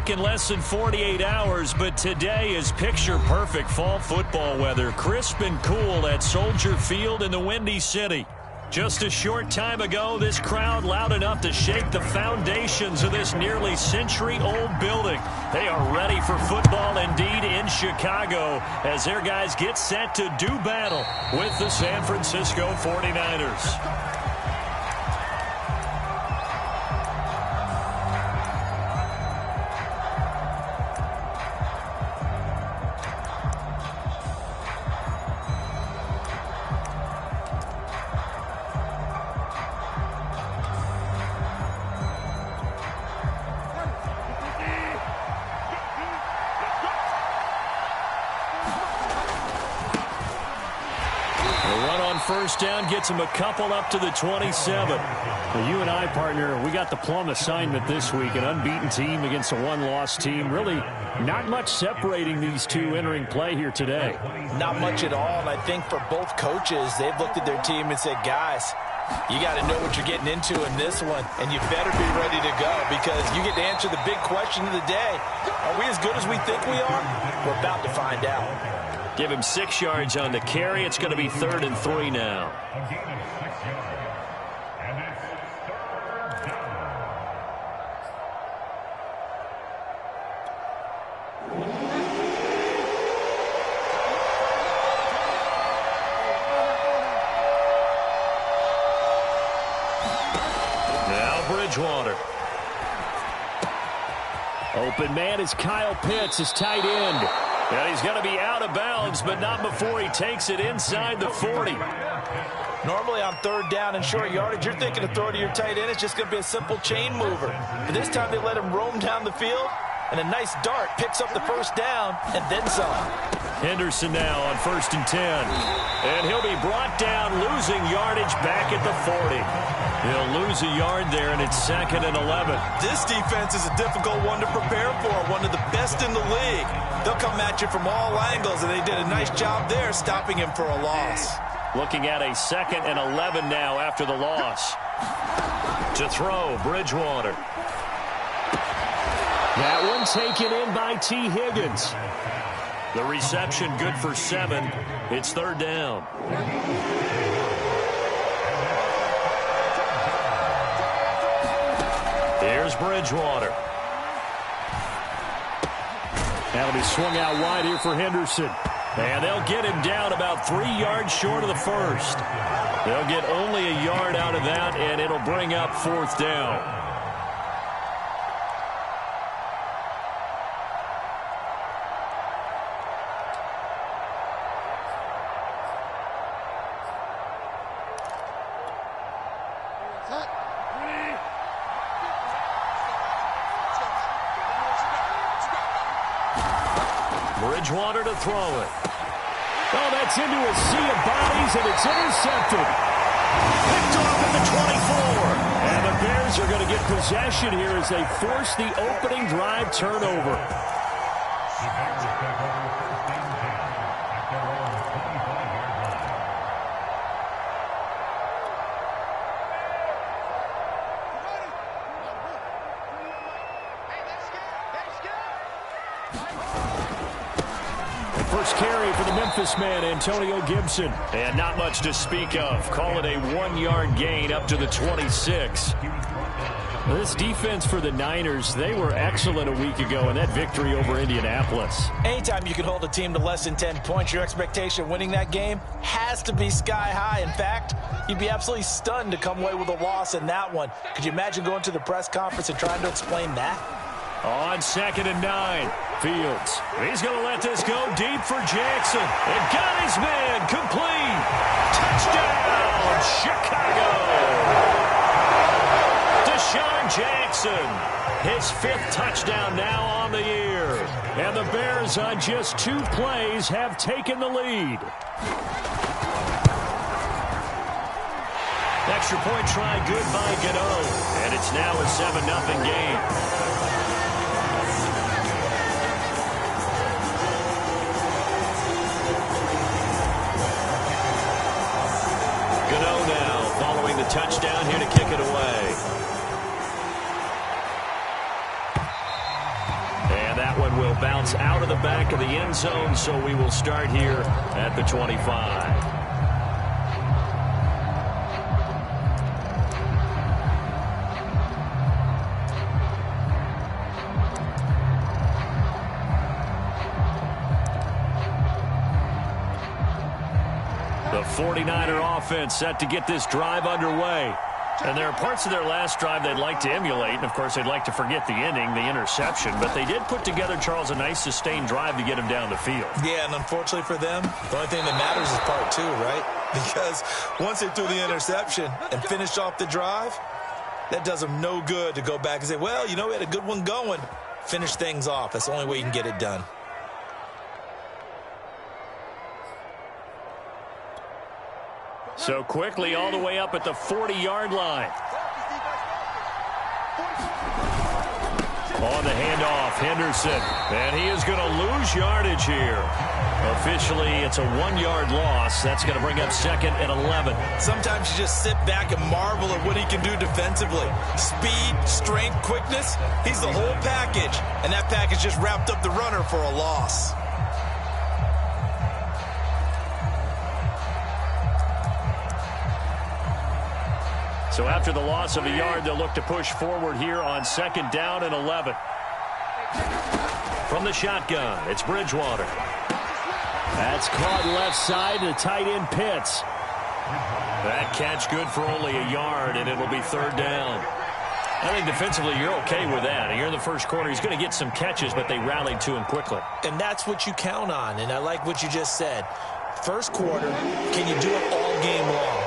back in less than 48 hours, but today is picture-perfect fall football weather. Crisp and cool at Soldier Field in the Windy City. Just a short time ago, this crowd loud enough to shake the foundations of this nearly century-old building. They are ready for football indeed in Chicago as their guys get set to do battle with the San Francisco 49ers. First down gets him a couple up to the 27. Well, you and I, partner, we got the plum assignment this week. An unbeaten team against a one-loss team. Really not much separating these two entering play here today. Not much at all, and I think for both coaches, they've looked at their team and said, guys, you got to know what you're getting into in this one, and you better be ready to go because you get to answer the big question of the day. Are we as good as we think we are? We're about to find out. Give him 6 yards on the carry. It's going to be 3rd and 3 now. Now Bridgewater. Open man is Kyle Pitts, his tight end. And he's going to be out of bounds, but not before he takes it inside the 40. Normally on 3rd down and short yardage, you're thinking of throw to your tight end. It's just going to be a simple chain mover. But this time they let him roam down the field, and a nice dart picks up the first down and then some. Henderson now on 1st and 10. And he'll be brought down, losing yardage back at the 40. He'll lose a yard there, and it's 2nd and 11. This defense is a difficult one to prepare for, one of the best in the league. They'll come at you from all angles, and they did a nice job there stopping him for a loss. Looking at a 2nd and 11 now after the loss. To throw, Bridgewater. That one taken in by T. Higgins. The reception good for 7. It's 3rd down. Here's Bridgewater. That'll be swung out wide here for Henderson. And they'll get him down about 3 yards short of the first. They'll get only a yard out of that, and it'll bring up 4th down. Bridgewater to throw it. Oh, that's into a sea of bodies, and it's intercepted. Picked off at the 24. And the Bears are going to get possession here as they force the opening drive turnover. First carry for the Memphis man, Antonio Gibson. And not much to speak of. Call it a 1-yard gain up to the 26. This defense for the Niners, they were excellent a week ago in that victory over Indianapolis. Anytime you can hold a team to less than 10 points, your expectation of winning that game has to be sky high. In fact, you'd be absolutely stunned to come away with a loss in that one. Could you imagine going to the press conference and trying to explain that? On 2nd and 9, Fields. He's going to let this go deep for Jackson. And got his man complete. Touchdown, Chicago. Deshaun Jackson, his 5th touchdown now on the year. And the Bears on just 2 plays have taken the lead. Extra point try good by Gano. And it's now a 7-0 game. Touchdown here to kick it away. And that one will bounce out of the back of the end zone, so we will start here at the 25. The 49er offense set to get this drive underway. And there are parts of their last drive they'd like to emulate. And, of course, they'd like to forget the inning, the interception. But they did put together, Charles, a nice sustained drive to get him down the field. Yeah, and unfortunately for them, the only thing that matters is part two, right? Because once they threw the interception and finished off the drive, that does them no good to go back and say, well, you know, we had a good one going. Finish things off. That's the only way you can get it done. So quickly all the way up at the 40-yard line. On the handoff, Henderson. And he is going to lose yardage here. Officially, it's a 1-yard loss. That's going to bring up second and 11. Sometimes you just sit back and marvel at what he can do defensively. Speed, strength, quickness. He's the whole package. And that package just wrapped up the runner for a loss. So after the loss of a yard, they'll look to push forward here on second down and 11. From the shotgun, it's Bridgewater. That's caught left side to tight end Pitts. That catch good for only a yard, and it'll be third down. I think defensively you're okay with that. You're in the first quarter. He's going to get some catches, but they rallied to him quickly. And that's what you count on, and I like what you just said. First quarter, can you do it all game long?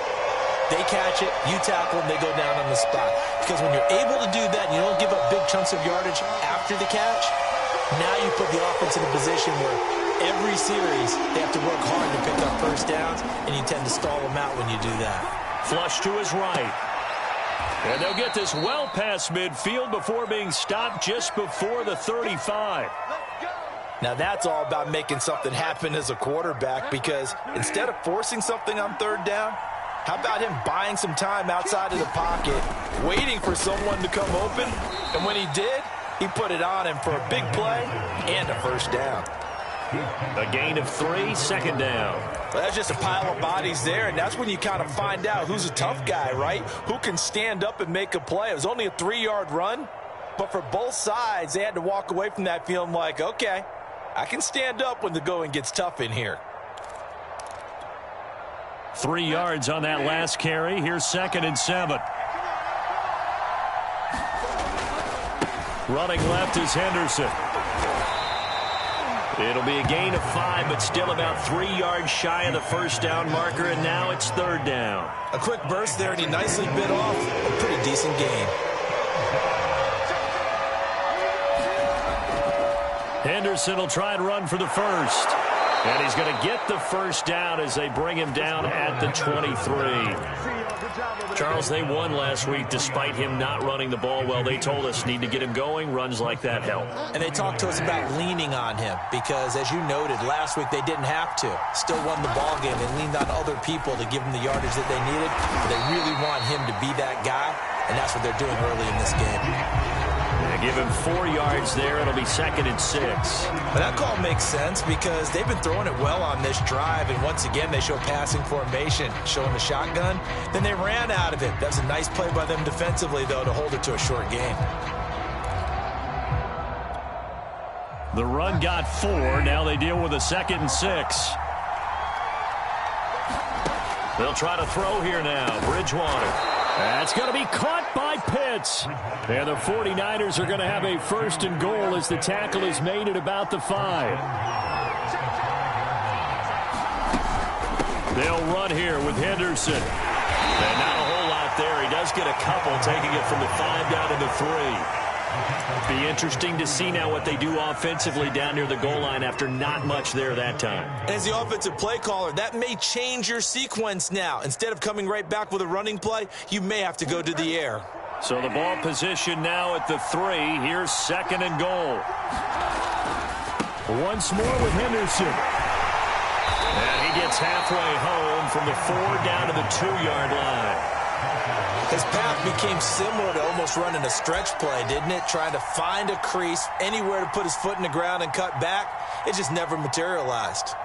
They catch it, you tackle them, they go down on the spot. Because when you're able to do that and you don't give up big chunks of yardage after the catch, now you put the offense in a position where every series they have to work hard to pick up first downs, and you tend to stall them out when you do that. Flush to his right. And they'll get this well past midfield before being stopped just before the 35. Now that's all about making something happen as a quarterback, because instead of forcing something on third down, how about him buying some time outside of the pocket, waiting for someone to come open? And when he did, he put it on him for a big play and a first down. A gain of 3, second down. Well, that's just a pile of bodies there, and that's when you kind of find out who's a tough guy, right? Who can stand up and make a play. It was only a 3-yard run, but for both sides, they had to walk away from that feeling like, okay, I can stand up when the going gets tough in here. 3 yards on that last carry. Here's second and 7. Running left is Henderson. It'll be a gain of 5, but still about 3 yards shy of the first down marker, and now it's third down. A quick burst there, and he nicely bit off a pretty decent gain. Henderson will try and run for the first. And he's going to get the first down as they bring him down at the 23. Charles, they won last week despite him not running the ball well. They told us need to get him going. Runs like that help. And they talked to us about leaning on him because, as you noted, last week they didn't have to. Still won the ball game. They leaned on other people to give them the yardage that they needed. But they really want him to be that guy, and that's what they're doing early in this game. They give him 4 yards there. It'll be second and 6. But that call makes sense because they've been throwing it well on this drive, and once again they show passing formation, showing the shotgun. Then they ran out of it. That was a nice play by them defensively, though, to hold it to a short game. The run got 4. Now they deal with a second and 6. They'll try to throw here now. Bridgewater. That's going to be caught by Pitts. And the 49ers are going to have a first and goal as the tackle is made at about the 5. They'll run here with Henderson. And not a whole lot there. He does get a couple, taking it from the 5 down to the 3. Be interesting to see now what they do offensively down near the goal line after not much there that time. As the offensive play caller, that may change your sequence now. Instead of coming right back with a running play, you may have to go to the air. So the ball position now at the 3. Here's second and goal. Once more with Henderson. And he gets halfway home from the 4 down to the 2-yard line. His path became similar to almost running a stretch play, didn't it? Trying to find a crease, anywhere to put his foot in the ground and cut back. It just never materialized.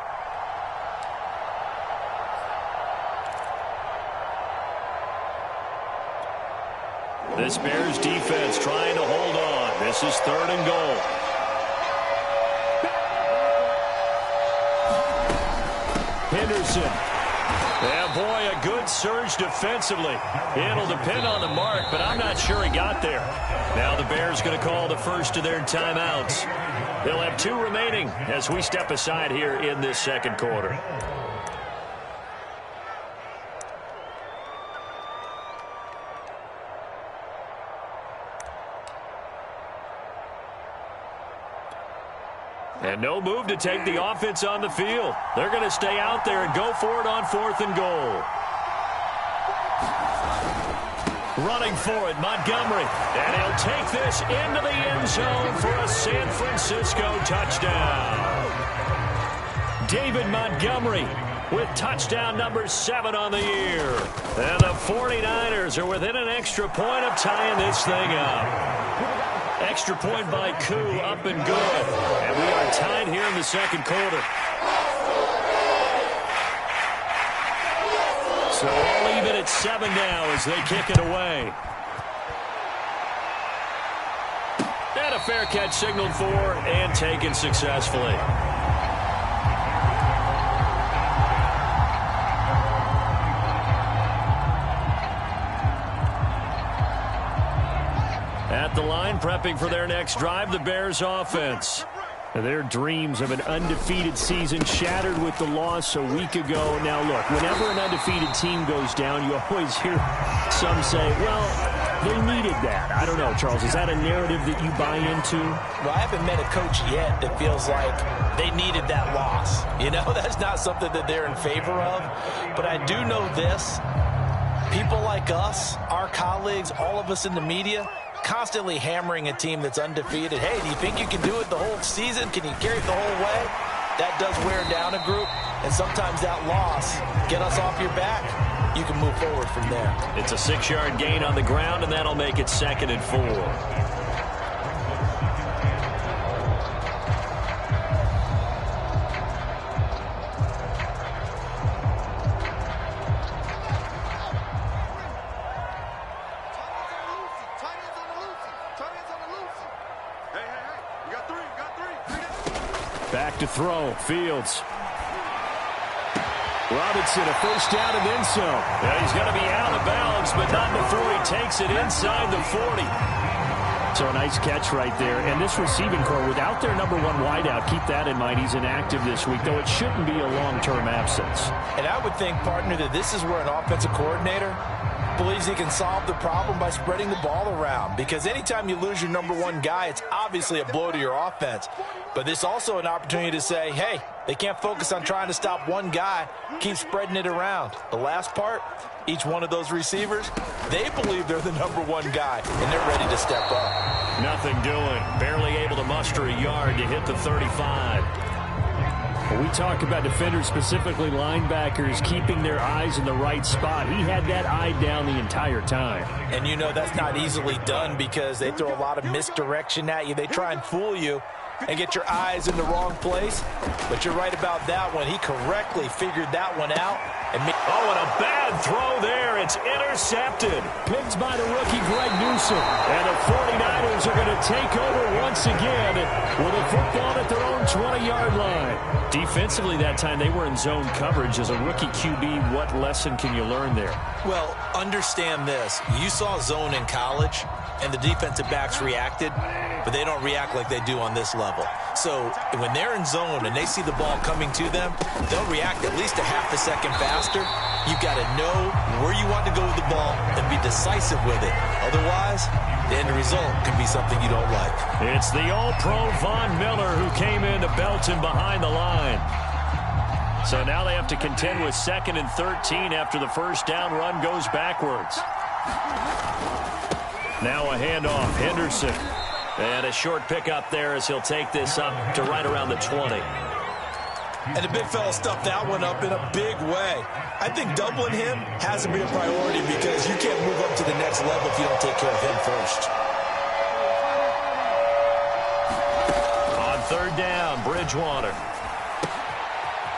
This Bears defense trying to hold on. This is 3rd and goal. Henderson. Yeah, boy, a good surge defensively. It'll depend on the mark, but I'm not sure he got there. Now the Bears going to call the first of their timeouts. They'll have 2 remaining as we step aside here in this second quarter. And no move to take the offense on the field. They're going to stay out there and go for it on 4th and goal. Running for it, Montgomery. And he'll take this into the end zone for a San Francisco touchdown. David Montgomery with touchdown number 7 on the year. And the 49ers are within an extra point of tying this thing up. Extra point by Koo, up and good. And we are tied here in the second quarter. So all even at 7 now as they kick it away. And a fair catch signaled for and taken successfully. At the line, prepping for their next drive, the Bears offense. Their dreams of an undefeated season shattered with the loss a week ago. Now, look, whenever an undefeated team goes down, you always hear some say, well, they needed that. I don't know, Charles. Is that a narrative that you buy into? Well, I haven't met a coach yet that feels like they needed that loss. You know, that's not something that they're in favor of. But I do know this. People like us, our colleagues, all of us in the media, constantly hammering a team that's undefeated. Hey, do you think you can do it the whole season? Can you carry it the whole way? That does wear down a group, and sometimes that loss, get us off your back, you can move forward from there. It's a 6-yard gain on the ground, and that'll make it 2nd and 4. Back to throw. Fields. Robinson, a first down and then some. Yeah, he's going to be out of bounds, but not before he takes it inside the 40. So a nice catch right there. And this receiving core, without their number 1 wideout, keep that in mind. He's inactive this week, though it shouldn't be a long-term absence. And I would think, partner, that this is where an offensive coordinator believes he can solve the problem by spreading the ball around. Because anytime you lose your number 1 guy, it's obviously a blow to your offense. But this is also an opportunity to say, hey, they can't focus on trying to stop one guy. Keep spreading it around. The last part, each one of those receivers, they believe they're the number 1 guy, and they're ready to step up. Nothing doing. Barely able to muster a yard to hit the 35. When we talk about defenders, specifically linebackers, keeping their eyes in the right spot, he had that eye down the entire time. And you know that's not easily done because they throw a lot of misdirection at you. They try and fool you and get your eyes in the wrong place. But you're right about that one. He correctly figured that one out. And a bad throw there. It's intercepted. Picked by the rookie Greg Newsome. And the 49ers are going to take over once again with a football at their own 20-yard line. Defensively that time, they were in zone coverage. As a rookie QB, what lesson can you learn there? Well, understand this. You saw zone in college, and the defensive backs reacted, but they don't react like they do on this level. So when they're in zone and they see the ball coming to them, they'll react at least a half a second faster. You've got to know where you want to go with the ball and be decisive with it. Otherwise, the end result can be something you don't like. It's the All-Pro Von Miller who came in to belt him behind the line. So now they have to contend with 2nd and 13 after the first down run goes backwards. Now a handoff. Henderson. And a short pickup there as he'll take this up to right around the 20. And the big fella stuffed that one up in a big way. I think doubling him has to be a priority because you can't move up to the next level if you don't take care of him first. On third down, Bridgewater.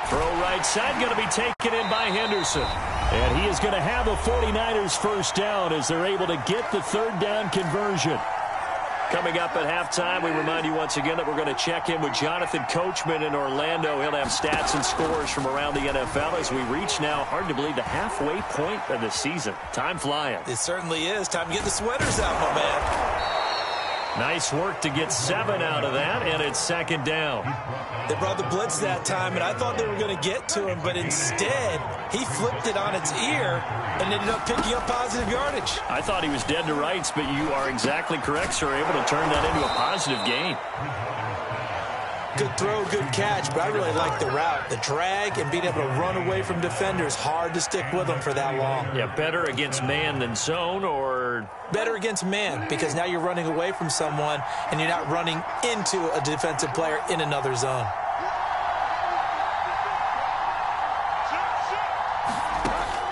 Throw right side, going to be taken in by Henderson. And he is going to have a 49ers first down as they're able to get the third down conversion. Coming up at halftime, we remind you once again that we're going to check in with Jonathan Coachman in Orlando. He'll have stats and scores from around the NFL as we reach now, hard to believe, the halfway point of the season. Time flying. It certainly is. Time to get the sweaters out, my man. Nice work to get 7 out of that, and it's second down. They brought the blitz that time, and I thought they were going to get to him, but instead, he flipped it on its ear and ended up picking up positive yardage. I thought he was dead to rights, but you are exactly correct, sir. Able to turn that into a positive gain. Good throw, good catch, but I really like the route. The drag and being able to run away from defenders, hard to stick with them for that long. Yeah, better against man than zone, or? Better against man, because now you're running away from someone and you're not running into a defensive player in another zone.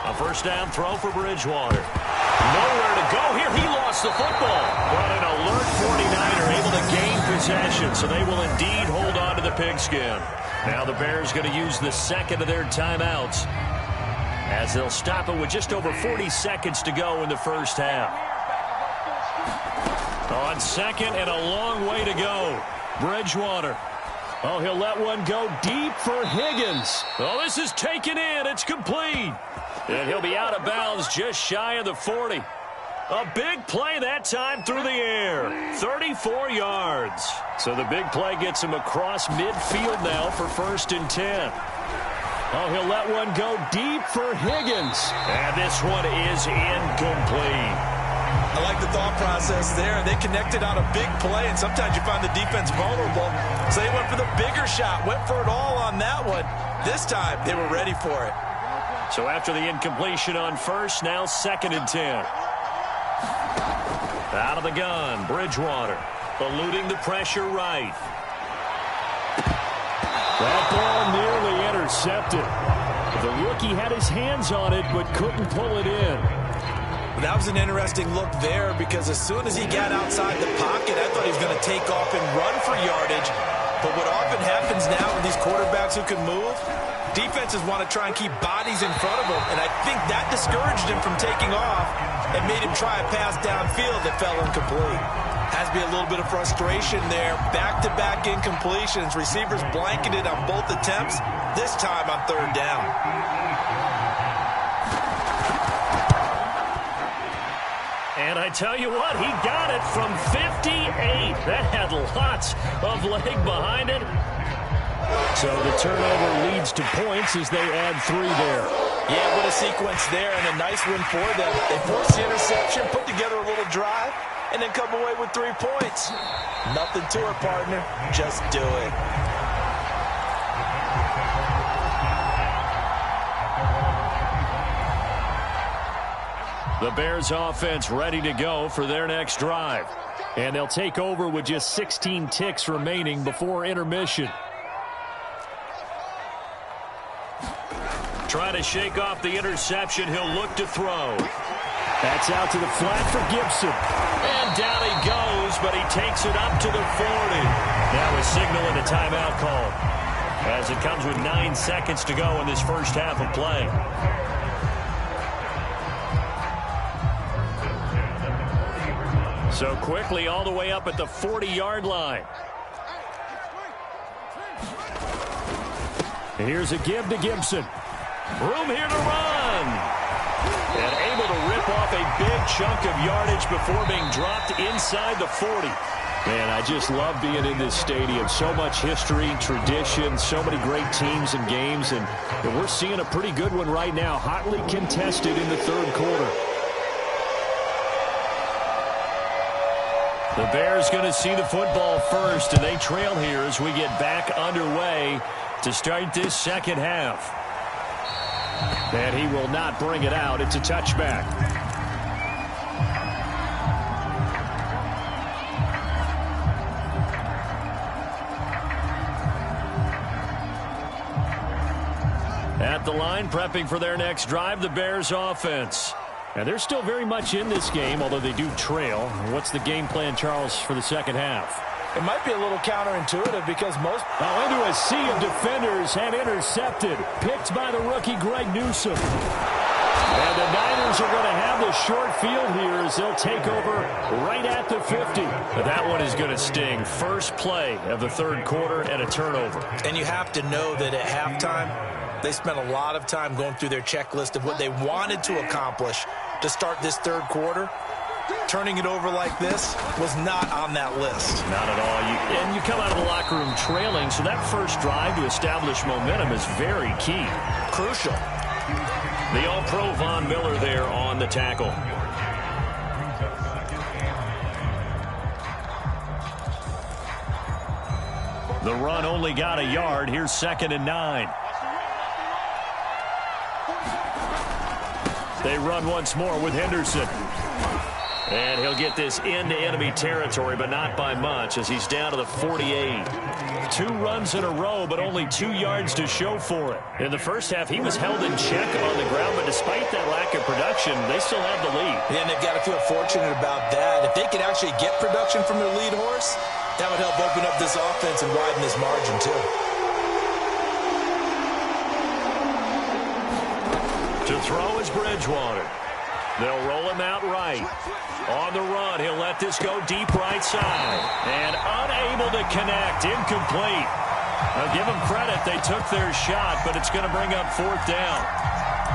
A first down throw for Bridgewater. Nowhere to go here. He lost the football. But an alert 49er able to gain possession, so they will indeed hold on to the pigskin. Now the Bears going to use the second of their timeouts as they'll stop it with just over 40 seconds to go in the first half. On second and a long way to go. Bridgewater. Oh, he'll let one go deep for Higgins. Oh, this is taken in. It's complete. And he'll be out of bounds just shy of the 40. A big play that time through the air. 34 yards. So the big play gets him across midfield now for 1st and 10. Oh, he'll let one go deep for Higgins. And this one is incomplete. I like the thought process there. They connected on a big play, and sometimes you find the defense vulnerable. So they went for the bigger shot, went for it all on that one. This time, they were ready for it. So after the incompletion on first, now 2nd and 10. Out of the gun, Bridgewater, eluding the pressure right. That ball nearly intercepted. The rookie had his hands on it, but couldn't pull it in. That was an interesting look there because as soon as he got outside the pocket, I thought he was going to take off and run for yardage. But what often happens now with these quarterbacks who can move, defenses want to try and keep bodies in front of him, and I think that discouraged him from taking off and made him try a pass downfield that fell incomplete. Has to be a little bit of frustration there. Back-to-back incompletions. Receivers blanketed on both attempts, this time on 3rd down. And I tell you what, he got it from 58. That had lots of leg behind it. So the turnover leads to points as they add 3 there. Yeah, what a sequence there, and a nice win for them. They forced the interception, put together a little drive, and then come away with 3 points. Nothing to it, partner. Just do it. The Bears offense ready to go for their next drive. And they'll take over with just 16 ticks remaining before intermission. Trying to shake off the interception. He'll look to throw. That's out to the flat for Gibson. And down he goes, but he takes it up to the 40. Now a signal and a timeout call as it comes with 9 seconds to go in this first half of play. So quickly all the way up at the 40-yard line. Here's a give to Gibson. Room here to run. And able to rip off a big chunk of yardage before being dropped inside the 40. Man, I just love being in this stadium. So much history, tradition, so many great teams and games. And we're seeing a pretty good one right now, hotly contested in the 3rd quarter. The Bears going to see the football first, and they trail here as we get back underway to start this second half. And he will not bring it out. It's a touchback. at the line, prepping for their next drive, the Bears offense. And they're still very much in this game, although they do trail. What's the game plan, Charles, for the second half? It might be a little counterintuitive because most... Now into a sea of defenders and intercepted. Picked by the rookie Greg Newsome. And the Niners are going to have the short field here as they'll take over right at the 50. That one is going to sting. First play of the third quarter and a turnover. And you have to know that at halftime, they spent a lot of time going through their checklist of what they wanted to accomplish to start this third quarter. Turning it over like this was not on that list. Not at all. And you come out of the locker room trailing, so that first drive to establish momentum is very key. Crucial. The All-Pro Von Miller there on the tackle. The run only got a yard. Here's 2nd and 9. They run once more with Henderson. And he'll get this into enemy territory, but not by much as he's down to the 48. 2 runs in a row, but only 2 yards to show for it. In the first half, he was held in check on the ground, but despite that lack of production, they still have the lead. Yeah, and they've got to feel fortunate about that. If they could actually get production from their lead horse, that would help open up this offense and widen this margin, too. To throw is Bridgewater. They'll roll him out right. On the run, he'll let this go deep right side. And unable to connect, incomplete. I'll give them credit, they took their shot, but it's going to bring up 4th down.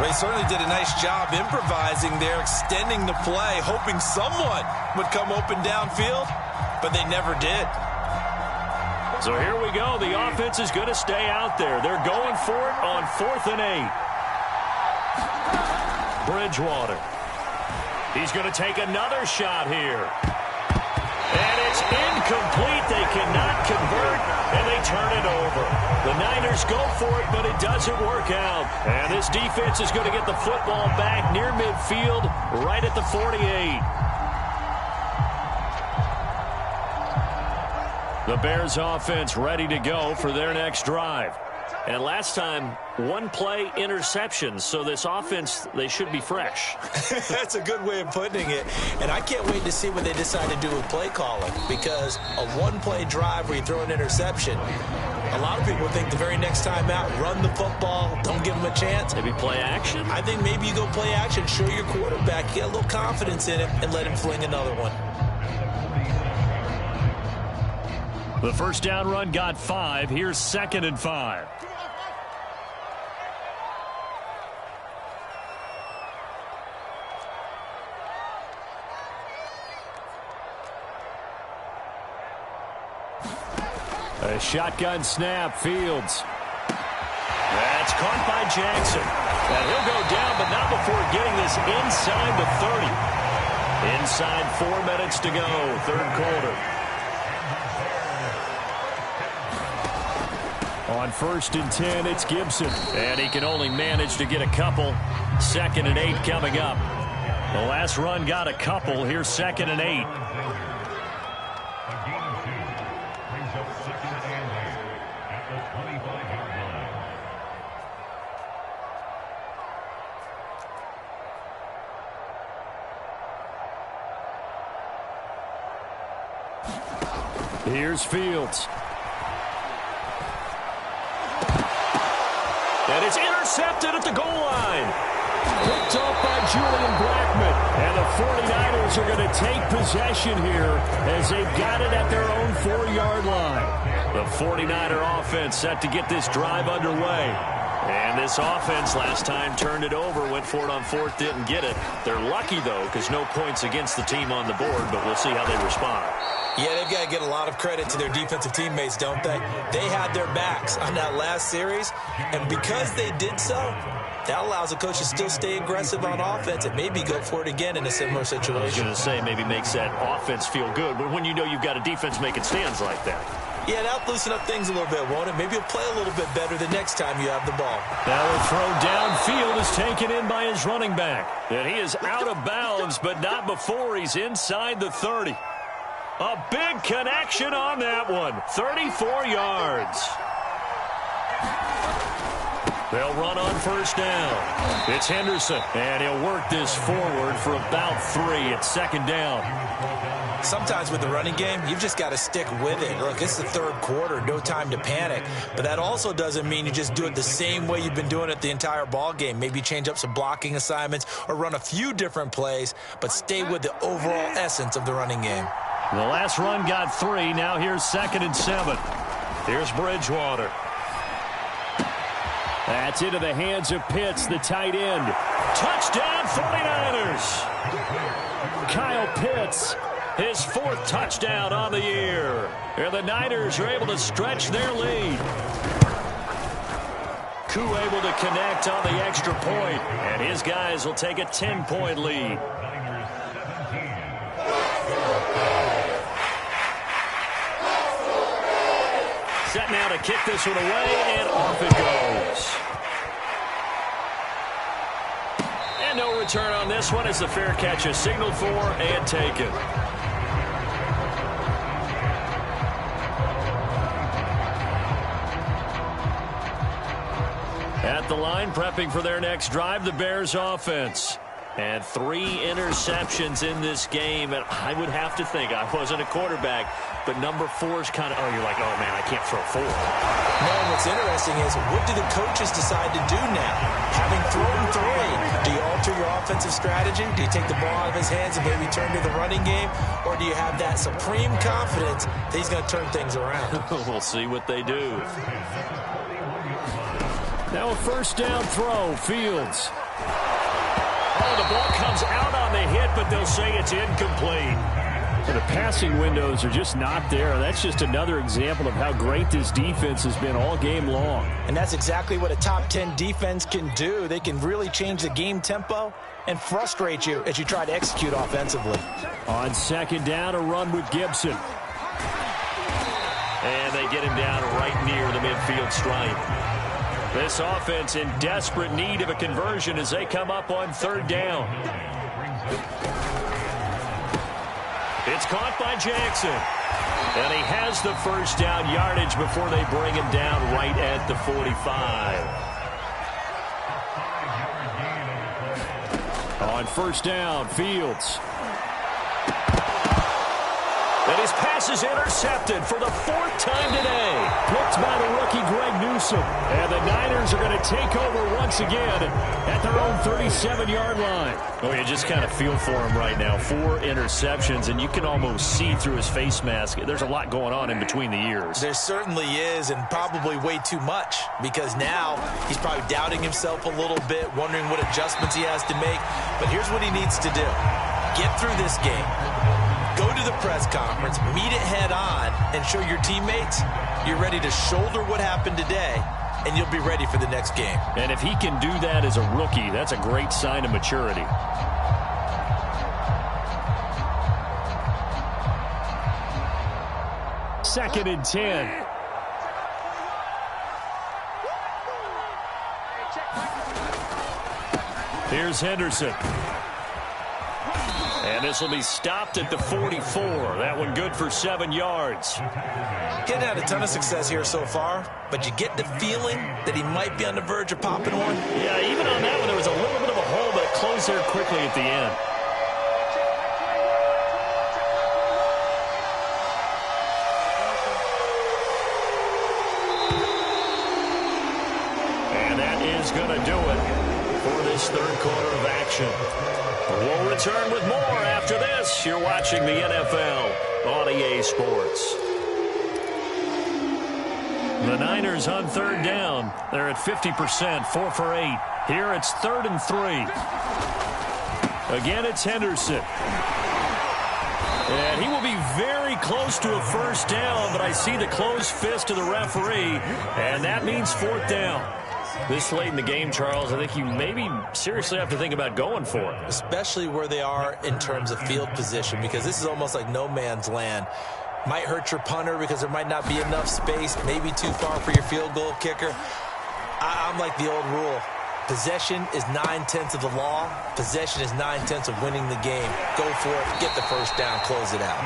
They certainly did a nice job improvising there, extending the play, hoping someone would come open downfield, but they never did. So here we go. The offense is going to stay out there. They're going for it on 4th and 8. Bridgewater. He's going to take another shot here. And it's incomplete. They cannot convert, and they turn it over. The Niners go for it, but it doesn't work out. And this defense is going to get the football back near midfield, right at the 48. The Bears offense ready to go for their next drive. And last time, 1-play interception. So this offense, they should be fresh. That's a good way of putting it. And I can't wait to see what they decide to do with play calling. Because a 1-play drive where you throw an interception, a lot of people think the very next time out, run the football, don't give them a chance. Maybe play action? I think maybe you go play action, show your quarterback, get a little confidence in him, and let him fling another one. The first down run got 5. Here's 2nd and 5. A shotgun snap, Fields. That's caught by Jackson. And he'll go down, but not before getting this inside the 30. Inside 4 minutes to go, third quarter. On 1st and 10, it's Gibson. And he can only manage to get a couple. 2nd and 8 coming up. The last run got a couple. Here's 2nd and 8. Here's Fields. And it's intercepted at the goal line. Picked off by Julian Blackmon. And the 49ers are going to take possession here as they've got it at their own 4-yard line. The 49er offense set to get this drive underway. And this offense last time turned it over, went for it on 4th, didn't get it. They're lucky, though, because no points against the team on the board, but we'll see how they respond. Yeah, they've got to get a lot of credit to their defensive teammates, don't they? They had their backs on that last series, and because they did so, that allows the coach to still stay aggressive on offense and maybe go for it again in a similar situation. I was going to say maybe makes that offense feel good, but when you know you've got a defense making stands like that. Yeah, that'll loosen up things a little bit, won't it? Maybe you'll play a little bit better the next time you have the ball. Now a throw downfield is taken in by his running back. And he is out of bounds, but not before he's inside the 30. A big connection on that one. 34 yards. They'll run on first down. It's Henderson, and he'll work this forward for about 3 at second down. Sometimes with the running game, you've just got to stick with it. Look, it's the third quarter, no time to panic. But that also doesn't mean you just do it the same way you've been doing it the entire ball game. Maybe change up some blocking assignments or run a few different plays, but stay with the overall essence of the running game. The last run got 3. Now here's 2nd and 7. Here's Bridgewater. That's into the hands of Pitts, the tight end. Touchdown, 49ers. Kyle Pitts. His 4th touchdown on the year. And the Niners are able to stretch their lead. Koo able to connect on the extra point, and his guys will take a 10-point lead. Set now to kick this one away, and off it goes. And no return on this one as the fair catch is signaled for and taken. At the line, prepping for their next drive, the Bears offense. And 3 interceptions in this game. And I would have to think, I wasn't a quarterback, but number 4 is kind of, you're like, oh, man, I can't throw 4. No, what's interesting is, what do the coaches decide to do now? Having thrown 3, do you alter your offensive strategy? Do you take the ball out of his hands and maybe turn to the running game? Or do you have that supreme confidence that he's going to turn things around? We'll see what they do. Now a first down throw, Fields. Oh, the ball comes out on the hit, but they'll say it's incomplete. The passing windows are just not there. That's just another example of how great this defense has been all game long. And that's exactly what a top 10 defense can do. They can really change the game tempo and frustrate you as you try to execute offensively. On second down, a run with Gibson. And they get him down right near the midfield stripe. This offense in desperate need of a conversion as they come up on 3rd down. It's caught by Jackson. And he has the first down yardage before they bring him down right at the 45. On first down, Fields. And his pass is intercepted for the 4th time today. Picked by the rookie Greg Newsome. And the Niners are going to take over once again at their own 37-yard line. Oh, you just kind of feel for him right now. 4 interceptions, and you can almost see through his face mask. There's a lot going on in between the ears. There certainly is, and probably way too much, because now he's probably doubting himself a little bit, wondering what adjustments he has to make. But here's what he needs to do. Get through this game. Go to the press conference, meet it head on, and show your teammates you're ready to shoulder what happened today, and you'll be ready for the next game. And if he can do that as a rookie, that's a great sign of maturity. Second and 10. Here's Henderson. And this will be stopped at the 44. That one good for 7 yards. Getting had a ton of success here so far, but you get the feeling that he might be on the verge of popping one. Yeah, even on that one, there was a little bit of a hole, but it closed there quickly at the end. And that is going to do it for this 3rd quarter of action. We'll return with more after this. You're watching the NFL on EA Sports. The Niners on 3rd down. They're at 50%, 4 for 8. Here it's 3rd and 3. Again, it's Henderson. And he will be very close to a first down, but I see the closed fist of the referee, and that means 4th down. This late in the game, Charles, I think you maybe seriously have to think about going for it. Especially where they are in terms of field position, because this is almost like no man's land. Might hurt your punter because there might not be enough space, maybe too far for your field goal kicker. I'm like the old rule. Possession is 9/10 of the law. Possession is 9/10 of winning the game. Go for it. Get the first down. Close it out.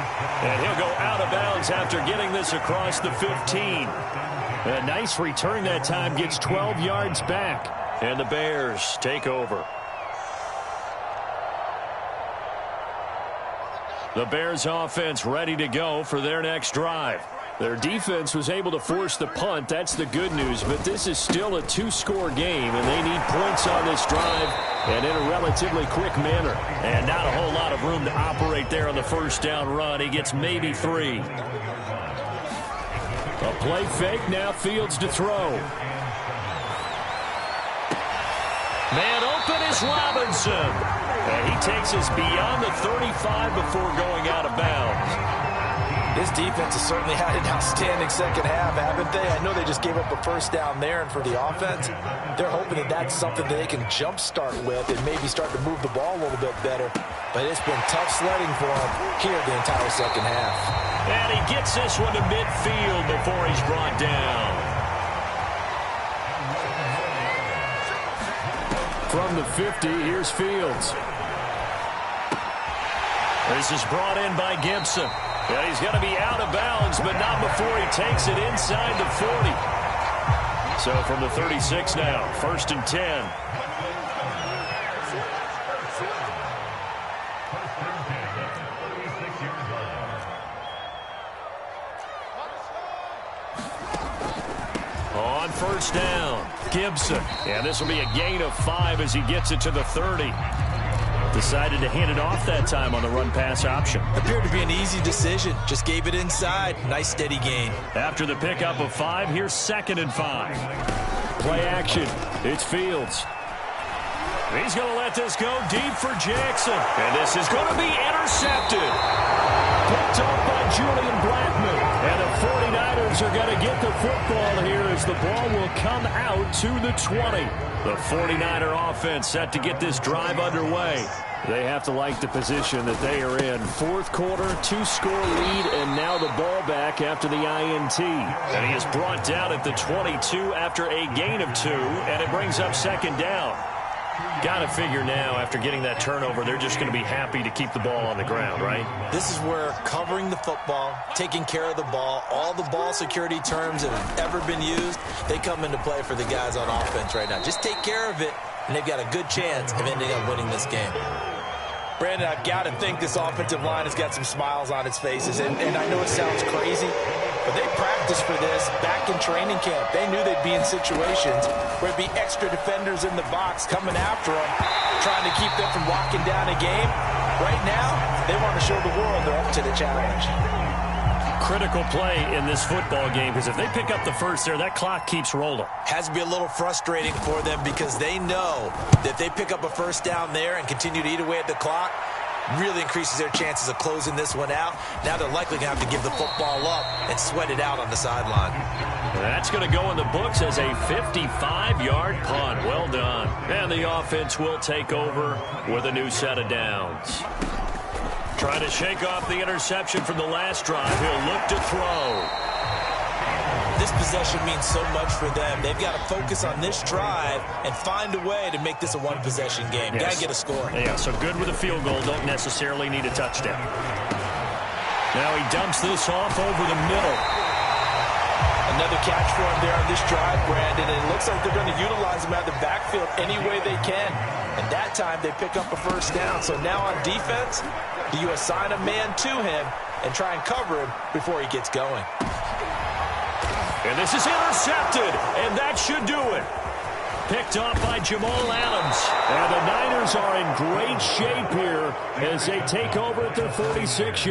And he'll go out of bounds after getting this across the 15. A nice return that time. Gets 12 yards back. And the Bears take over. The Bears offense ready to go for their next drive. Their defense was able to force the punt. That's the good news. But this is still a two-score game, and they need points on this drive and in a relatively quick manner. And not a whole lot of room to operate there on the first down run. He gets maybe 3. A play fake. Now Fields to throw. Man open is Robinson. And he takes us beyond the 35 before going out of bounds. This defense has certainly had an outstanding second half, haven't they? I know they just gave up a first down there, and for the offense, they're hoping that that's something that they can jumpstart with and maybe start to move the ball a little bit better. But it's been tough sledding for them here the entire second half. And he gets this one to midfield before he's brought down. From the 50, here's Fields. This is brought in by Gibson. Yeah, he's going to be out of bounds, but not before he takes it inside the 40. So from the 36 now, 1st and 10. On first down, Gibson. And this will be a gain of 5 as he gets it to the 30. Decided to hand it off that time on the run-pass option. Appeared to be an easy decision. Just gave it inside. Nice, steady gain. After the pickup of 5, here's 2nd and 5. Play action. It's Fields. He's going to let this go deep for Jackson. And this is going to be intercepted. Picked up by Julian Blackman. And the 49ers are going to get the football here as the ball will come out to the 20. The 49er offense set to get this drive underway. They have to like the position that they are in. 4th quarter, 2-score lead, and now the ball back after the INT. And he is brought down at the 22 after a gain of 2, and it brings up 2nd down. Got to figure now, after getting that turnover, they're just going to be happy to keep the ball on the ground, right? This is where covering the football, taking care of the ball, all the ball security terms that have ever been used, they come into play for the guys on offense right now. Just take care of it, and they've got a good chance of ending up winning this game. Brandon, I've got to think this offensive line has got some smiles on its faces, and I know it sounds crazy, but they practiced for this back in training camp. They knew they'd be in situations where it'd be extra defenders in the box coming after them, trying to keep them from locking down a game. Right now, they want to show the world they're up to the challenge. Critical play in this football game, because if they pick up the first there, that clock keeps rolling. Has to be a little frustrating for them because they know that if they pick up a first down there and continue to eat away at the clock, really increases their chances of closing this one out. Now they're likely going to have to give the football up and sweat it out on the sideline. That's going to go in the books as a 55-yard punt. Well done. And the offense will take over with a new set of downs. Trying to shake off the interception from the last drive. He'll look to throw. This possession means so much for them. They've got to focus on this drive and find a way to make this a one-possession game. Yes. Got to get a score. Yeah, so good with a field goal. Don't necessarily need a touchdown. Now he dumps this off over the middle. Another catch for him there on this drive, Brandon. And it looks like they're going to utilize him out of the backfield any way they can. And that time they pick up a first down. So now on defense, do you assign a man to him and try and cover him before he gets going? And this is intercepted, and that should do it. Picked off by Jamal Adams. And the Niners are in great shape here as they take over at their 46.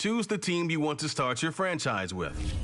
Choose the team you want to start your franchise with.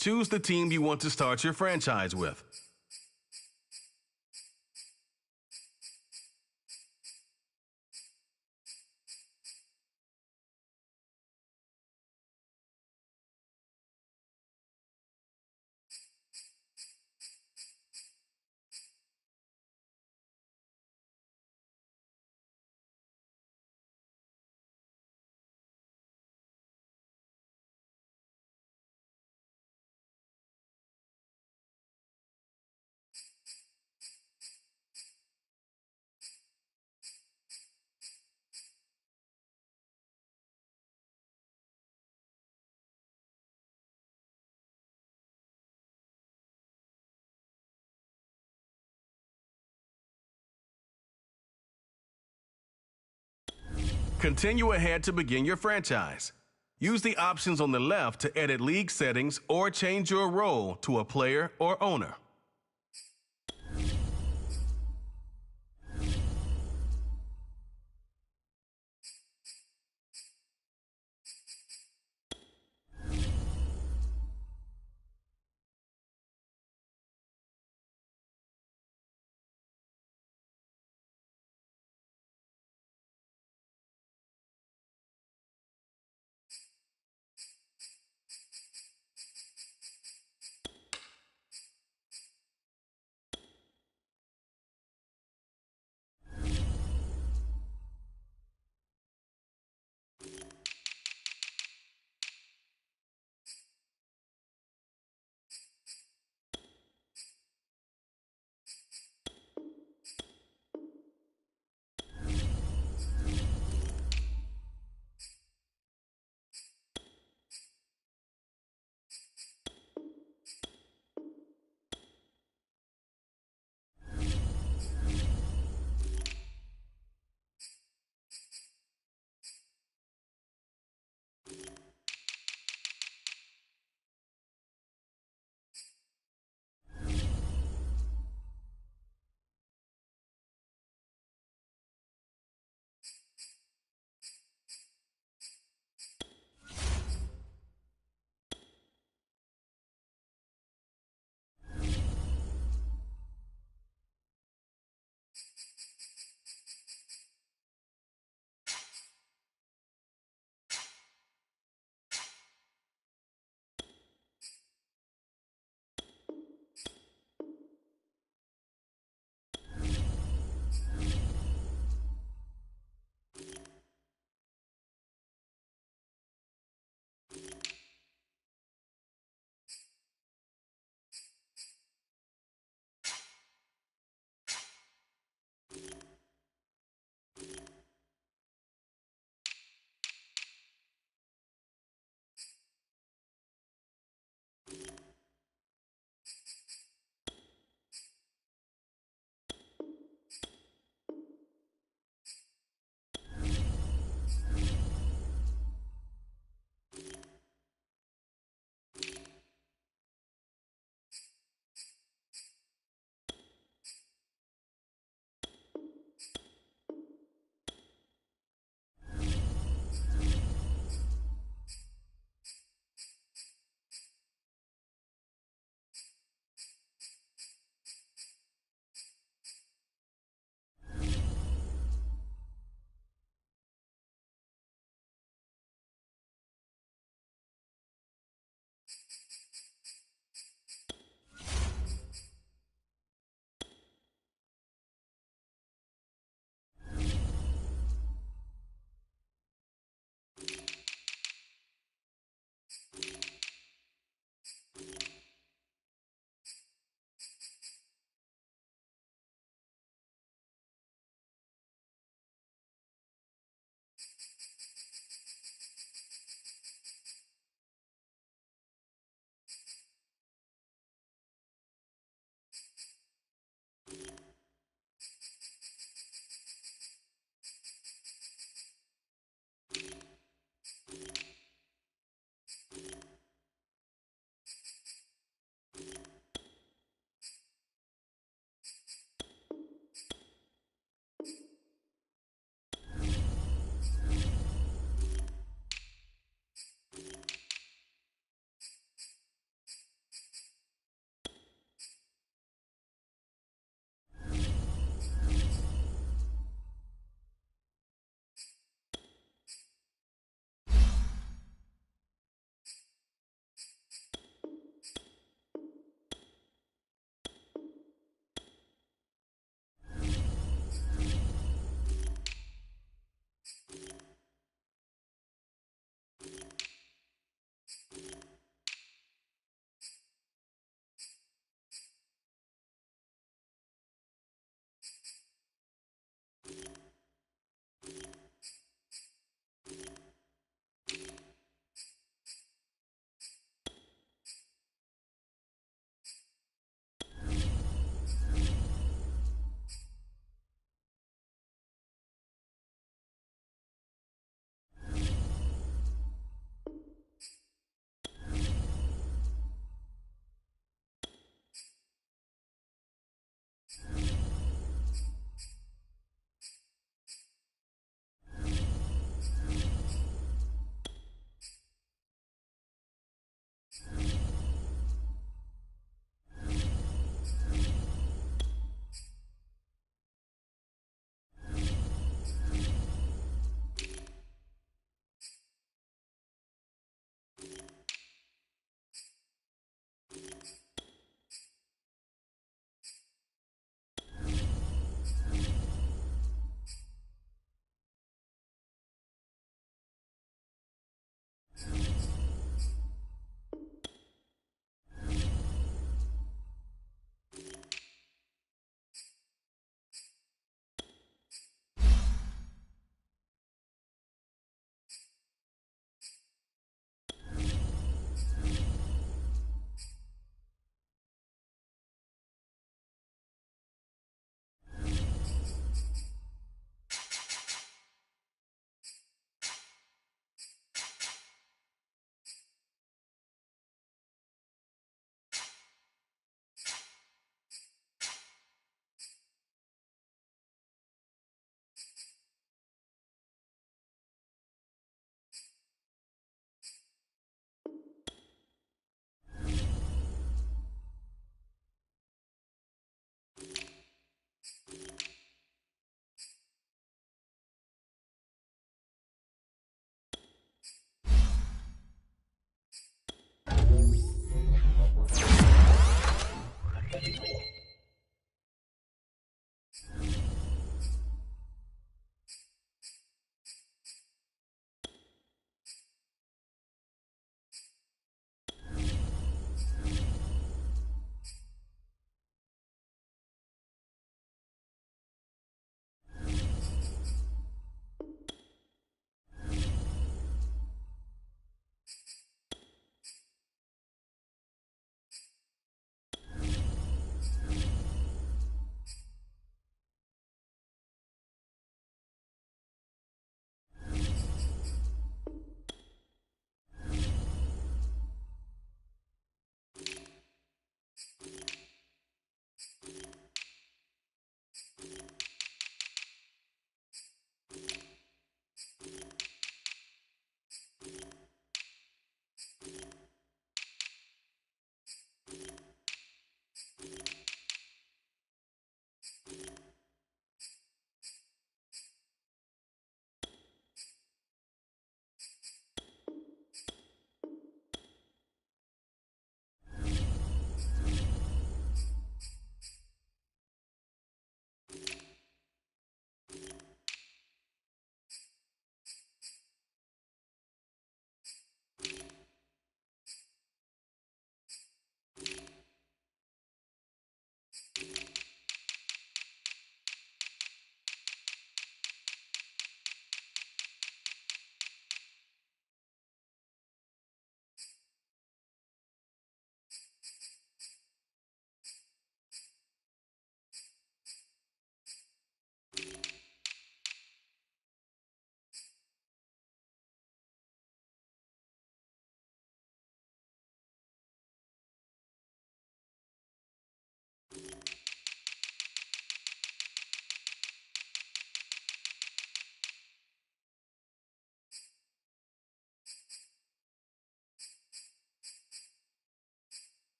Choose the team you want to start your franchise with. Continue ahead to begin your franchise. Use the options on the left to edit league settings or change your role to a player or owner.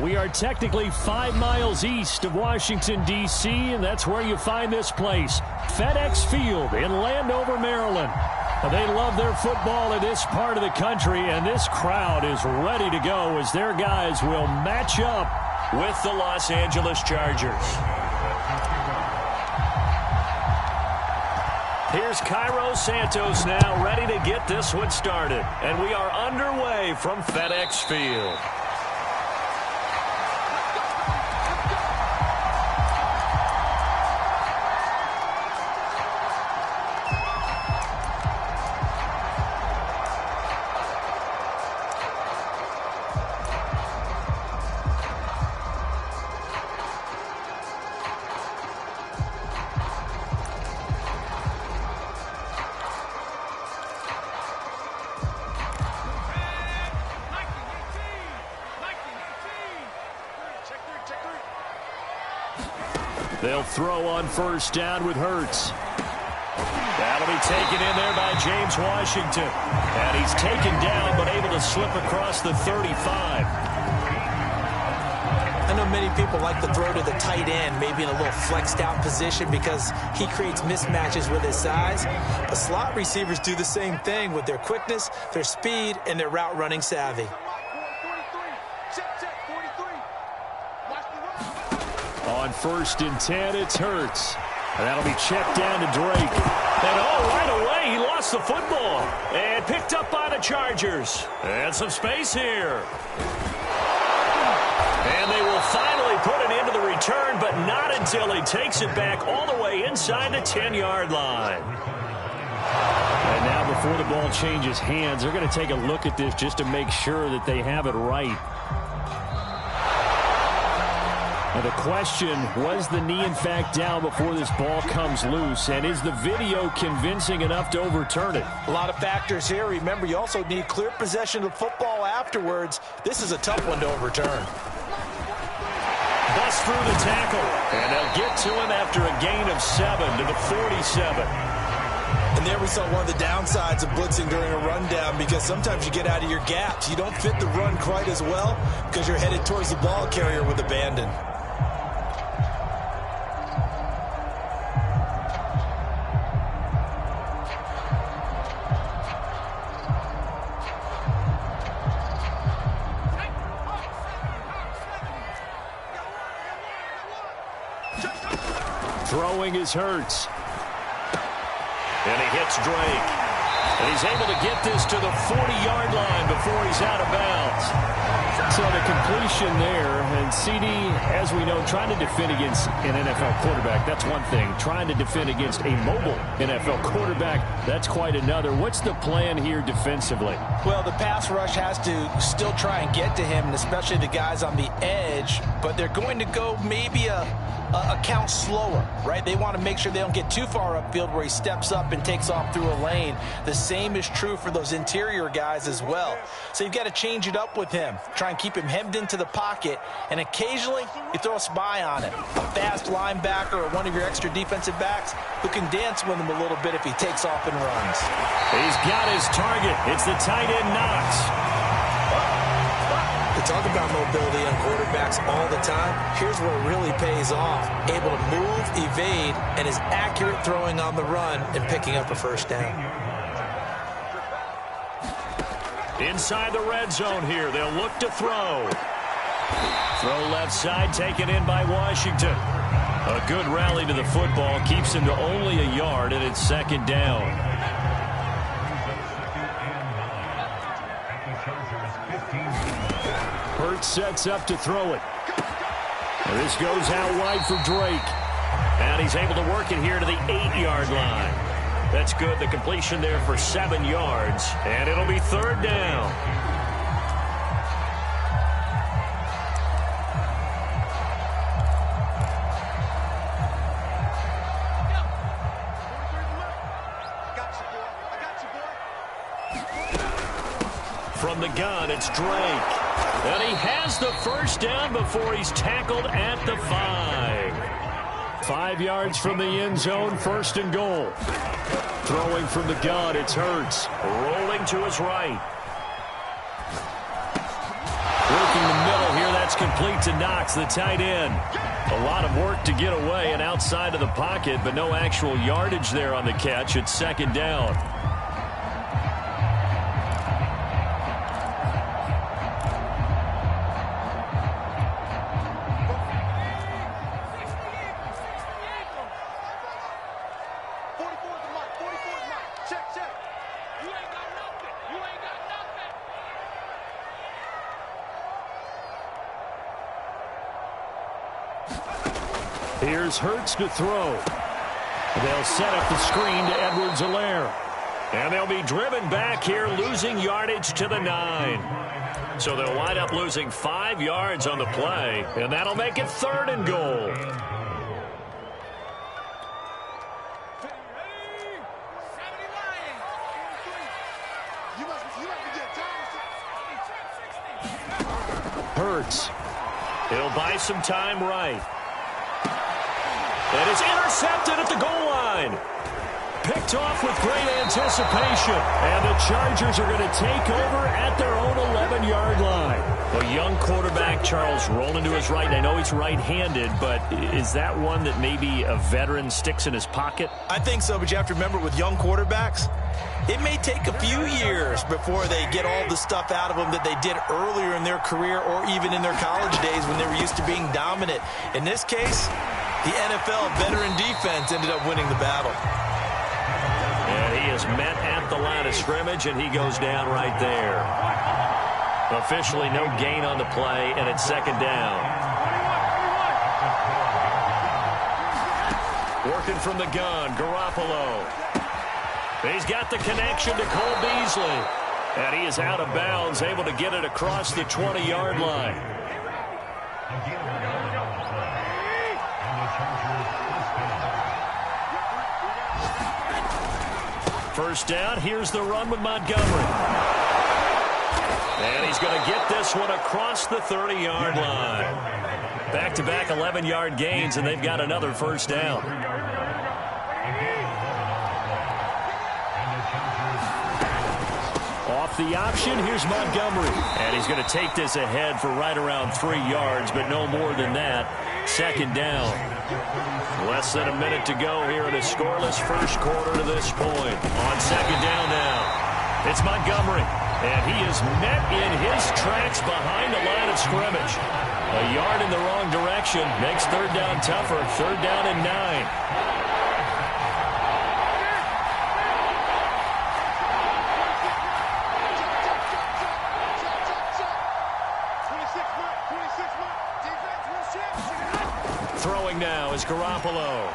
We are technically 5 miles east of Washington, D.C., and that's where you find this place, FedEx Field in Landover, Maryland. They love their football in this part of the country, and this crowd is ready to go as their guys will match up with the Los Angeles Chargers. Here's Cairo Santos now ready to get this one started, and we are underway from FedEx Field. They'll throw on first down with Hurts. That'll be taken in there by James Washington. And he's taken down but able to slip across the 35. I know many people like to throw to the tight end, maybe in a little flexed out position because he creates mismatches with his size. But slot receivers do the same thing with their quickness, their speed, and their route running savvy. On 1st and 10, it's Hurts. And that'll be checked down to Drake. And right away, he lost the football. And picked up by the Chargers. And some space here. And they will finally put it into the return, but not until he takes it back all the way inside the 10-yard line. And now before the ball changes hands, they're going to take a look at this just to make sure that they have it right. Now the question, was the knee in fact down before this ball comes loose? And is the video convincing enough to overturn it? A lot of factors here. Remember, you also need clear possession of football afterwards. This is a tough one to overturn. Bust through the tackle. And they'll get to him after a gain of 7 to the 47. And there we saw one of the downsides of blitzing during a rundown because sometimes you get out of your gaps. You don't fit the run quite as well because you're headed towards the ball carrier with abandon. Throwing is Hurts. And he hits Drake. And he's able to get this to the 40-yard line before he's out of bounds. So the completion there, and CD, as we know, trying to defend against an NFL quarterback, that's one thing. Trying to defend against a mobile NFL quarterback, that's quite another. What's the plan here defensively? Well, the pass rush has to still try and get to him, and especially the guys on the edge, but they're going to go maybe a count slower, right? They want to make sure they don't get too far upfield where he steps up and takes off through a lane. The same is true for those interior guys as well. So you've got to change it up with him. Try and keep him hemmed into the pocket, and occasionally you throw a spy on him. A fast linebacker or one of your extra defensive backs who can dance with him a little bit if he takes off and runs. He's got his target. It's the tight end Knox. We talk about mobility on quarterbacks all the time. Here's where it really pays off. Able to move, evade, and is accurate throwing on the run and picking up a first down. Inside the red zone here, they'll look to throw. Throw left side, taken in by Washington. A good rally to the football, keeps him to only a yard, and it's 2nd down. Hurts sets up to throw it. This goes out wide for Drake. And he's able to work it here to the 8-yard line. That's good. The completion there for 7 yards. And it'll be 3rd down. From the gun, it's Drake. And he has the first down before he's tackled at the 5. 5 yards from the end zone, 1st and goal. Throwing from the gun, it's Hurts. Rolling to his right. Working the middle here, that's That's complete to Knox, the tight end. A lot of work to get away and outside of the pocket, but no actual yardage there on the catch. It's second down. Here's Hurts to throw. They'll set up the screen to Edwards-Helaire. And they'll be driven back here, losing yardage to the 9. So they'll wind up losing 5 yards on the play, and that'll make it 3rd and goal. Hurts. He'll buy some time right. And it's intercepted at the goal line. Picked off with great anticipation. And the Chargers are going to take over at their own 11-yard line. A young quarterback, Charles, rolling to his right. And I know he's right-handed, but is that one that maybe a veteran sticks in his pocket? I think so, but you have to remember with young quarterbacks, it may take a few years before they get all the stuff out of them that they did earlier in their career or even in their college days when they were used to being dominant. In this case, the NFL veteran defense ended up winning the battle. And he is met at the line of scrimmage, and he goes down right there. Officially no gain on the play, and it's second down. Working from the gun, Garoppolo. He's got the connection to Cole Beasley. And he is out of bounds, able to get it across the 20-yard line. First down, here's the run with Montgomery. And he's going to get this one across the 30-yard line. Back-to-back 11-yard gains, and they've got another first down. Off the option, here's Montgomery. And he's going to take this ahead for right around 3 yards, but no more than that. Second down. Less than a minute to go here in a scoreless first quarter to this point. On second down now, it's Montgomery. And he is met in his tracks behind the line of scrimmage. A yard in the wrong direction makes third down tougher. Third down and 9. Throwing now is Garoppolo.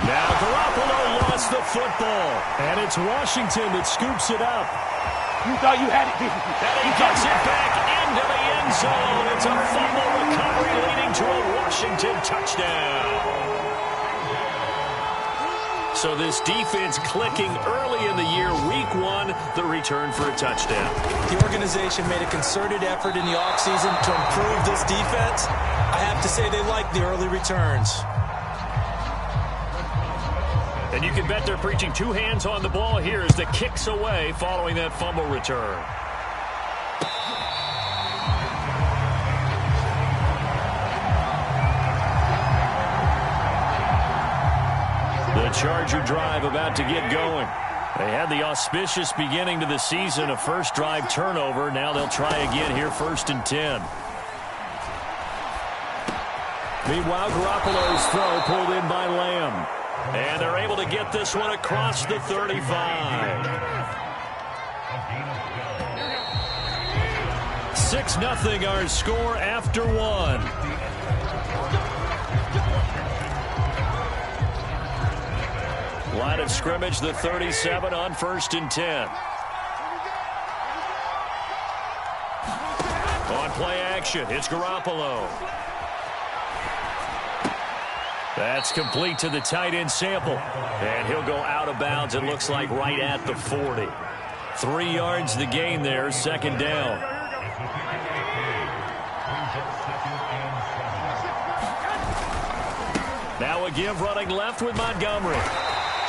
Now Garoppolo lost the football. And it's Washington that scoops it up. You thought you had it. And he gets it back into the end zone. It's a fumble recovery leading to a Washington touchdown. So this defense clicking early in the year, week 1, the return for a touchdown. The organization made a concerted effort in the offseason to improve this defense. I have to say they like the early returns. And you can bet they're preaching 2 hands on the ball here as the kicks away following that fumble return. The Charger drive about to get going. They had the auspicious beginning to the season, a first drive turnover. Now they'll try again here, 1st and 10. Meanwhile, Garoppolo's throw pulled in by Lamb. And they're able to get this one across the 35. 6-0 our score after 1. Line of scrimmage, the 37 on 1st and 10. On play action, it's Garoppolo. That's complete to the tight end Sample. And he'll go out of bounds, it looks like, right at the 40. 3 yards the gain there, second down. Now a give running left with Montgomery.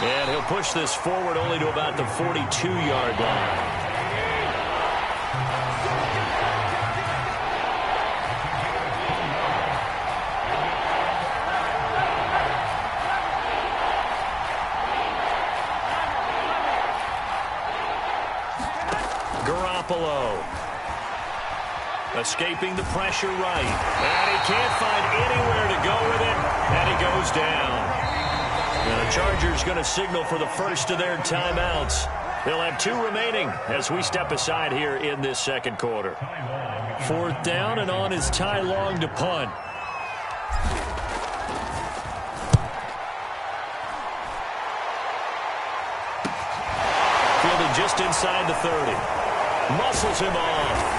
And he'll push this forward only to about the 42-yard line. Garoppolo. Escaping the pressure right. And he can't find anywhere to go with it. And he goes down. And the Chargers going to signal for the first of their timeouts. They'll have 2 remaining as we step aside here in this second quarter. 4th down, and on is Ty Long to punt. Fielded just inside the 30. Muscles him off.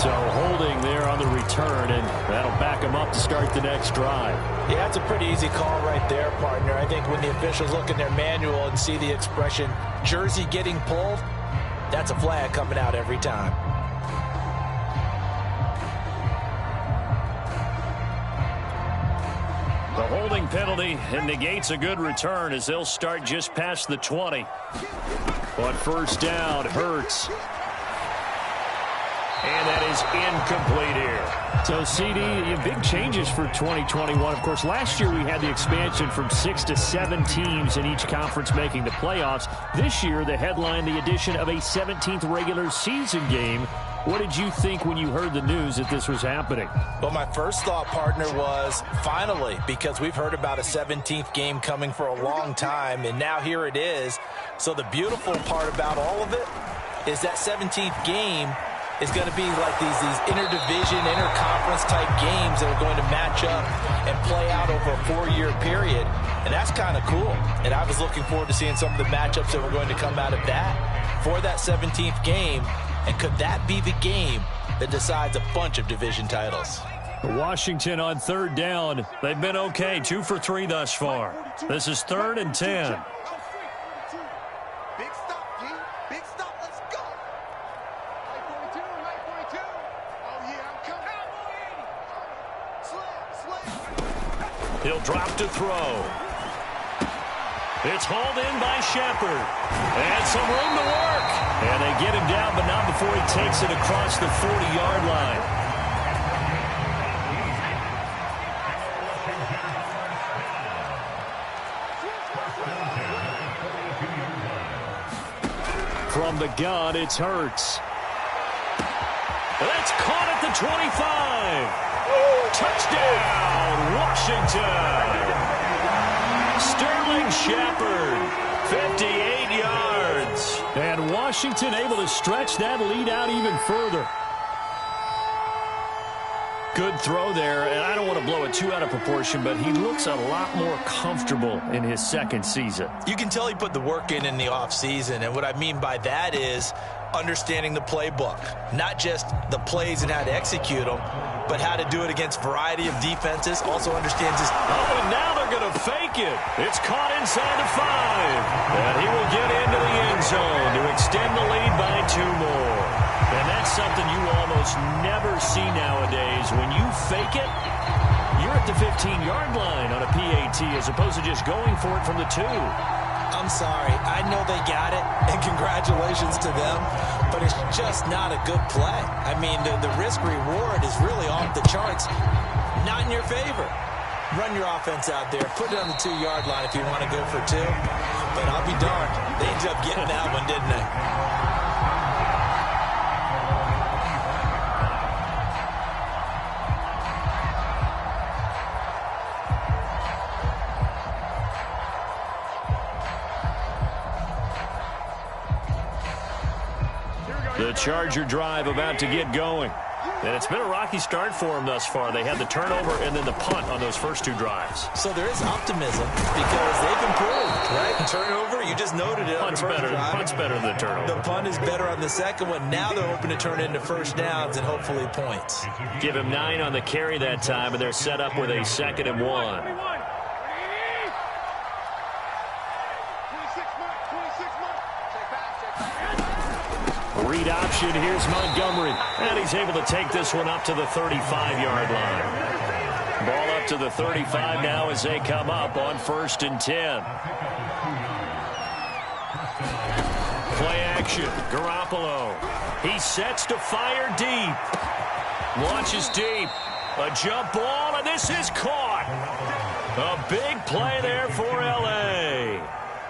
So holding there on the return, and that'll back him up to start the next drive. Yeah, that's a pretty easy call right there, partner. I think when the officials look in their manual and see the expression, jersey getting pulled, that's a flag coming out every time. The holding penalty and negates a good return as they'll start just past the 20. But first down, Hurts. And that is incomplete here. So, CD, big changes for 2021. Of course, last year we had the expansion from 6 to 7 teams in each conference making the playoffs. This year, the headline, the addition of a 17th regular season game. What did you think when you heard the news that this was happening? Well, my first thought, partner, was finally, because we've heard about a 17th game coming for a long time, and now here it is. So the beautiful part about all of it is that 17th game is going to be like these interdivision, interconference type games that are going to match up and play out over a 4-year period. And that's kind of cool. And I was looking forward to seeing some of the matchups that were going to come out of that for that 17th game. And could that be the game that decides a bunch of division titles? Washington on 3rd down. They've been okay, 2 for 3 thus far. This is 3rd and 10. He'll drop to throw. It's hauled in by Shepard. And some room to work. And they get him down, but not before he takes it across the 40-yard line. From the gun, it's Hurts. That's caught at the 25. Touchdown, Washington. Sterling Shepard, 58 yards. And Washington able to stretch that lead out even further. Good throw there, and I don't want to blow it too out of proportion, but he looks a lot more comfortable in his second season. You can tell he put the work in the offseason, and what I mean by that is understanding the playbook. Not just the plays and how to execute them, but how to do it against a variety of defenses. Also understands his... Oh, and now they're going to fake it. It's caught inside the 5. And he will get into the end zone to extend the lead by 2 more. And that's something you almost never see nowadays. When you fake it, you're at the 15-yard line on a PAT as opposed to just going for it from the 2. I'm sorry. I know they got it, and congratulations to them, but it's just not a good play. I mean, the risk-reward is really off the charts. Not in your favor. Run your offense out there. Put it on the 2-yard line if you want to go for 2. But I'll be darned. They ended up getting that one, didn't they? The Charger drive about to get going. And it's been a rocky start for them thus far. They had the turnover and then the punt on those first 2 drives. So there is optimism because they've improved, right? Turnover, you just noted it. Punt's better than the turnover. The punt is better on the second one. Now they're hoping to turn into first downs and hopefully points. Give him 9 on the carry that time, and they're set up with a 2nd and 1. Read option, here's Montgomery. And he's able to take this one up to the 35-yard line. Ball up to the 35 now as they come up on 1st and 10. Play action, Garoppolo. He sets to fire deep. Launches deep. A jump ball, and this is caught. A big play there for L.A.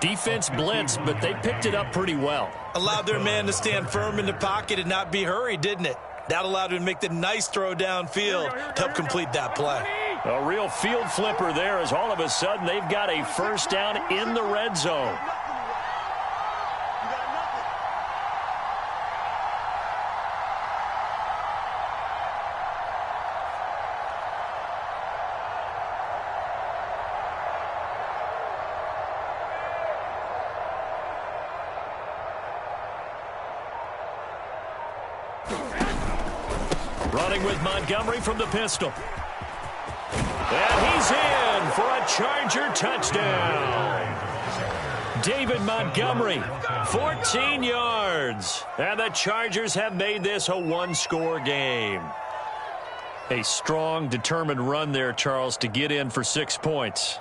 Defense blitzed, but they picked it up pretty well. Allowed their man to stand firm in the pocket and not be hurried, didn't it? That allowed him to make the nice throw downfield to help complete that play. A real field flipper there as all of a sudden they've got a first down in the red zone. Running with Montgomery from the pistol. And he's in for a Charger touchdown. David Montgomery, 14 yards. And the Chargers have made this a one-score game. A strong, determined run there, Charles, to get in for 6 points.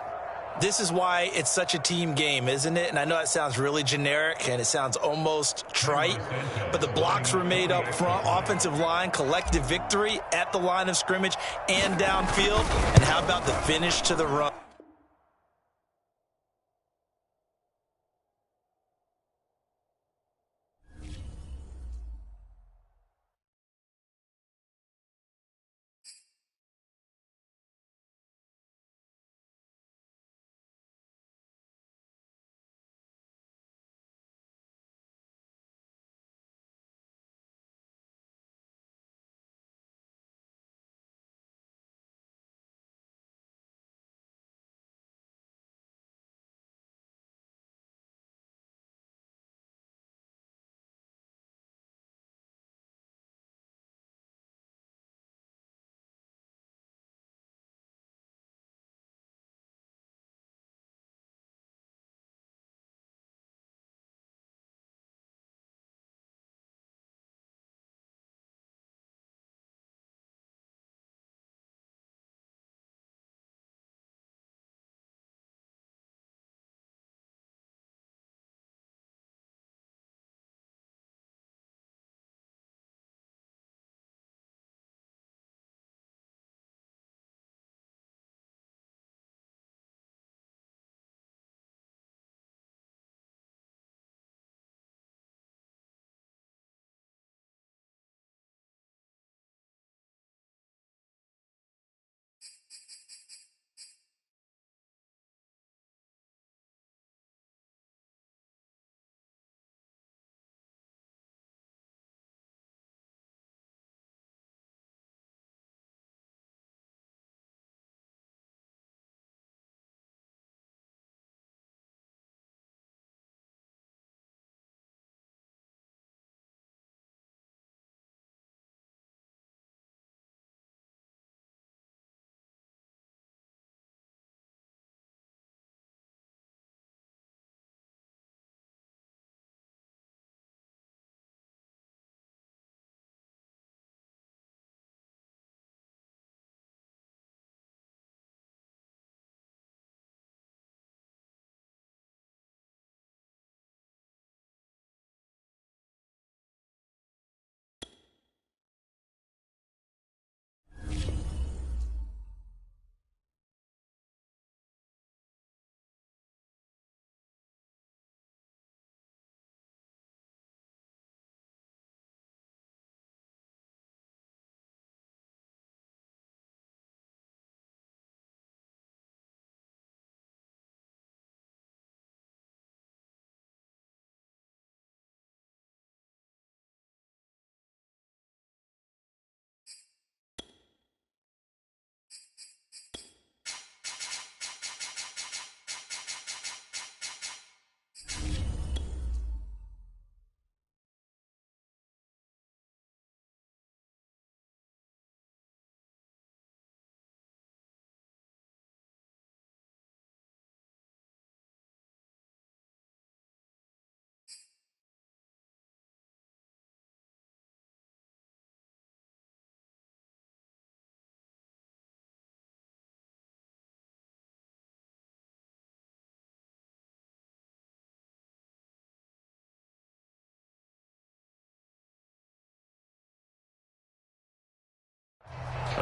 This is why it's such a team game, isn't it? And I know it sounds really generic and it sounds almost trite, but the blocks were made up front, offensive line, collective victory at the line of scrimmage and downfield. And how about the finish to the run?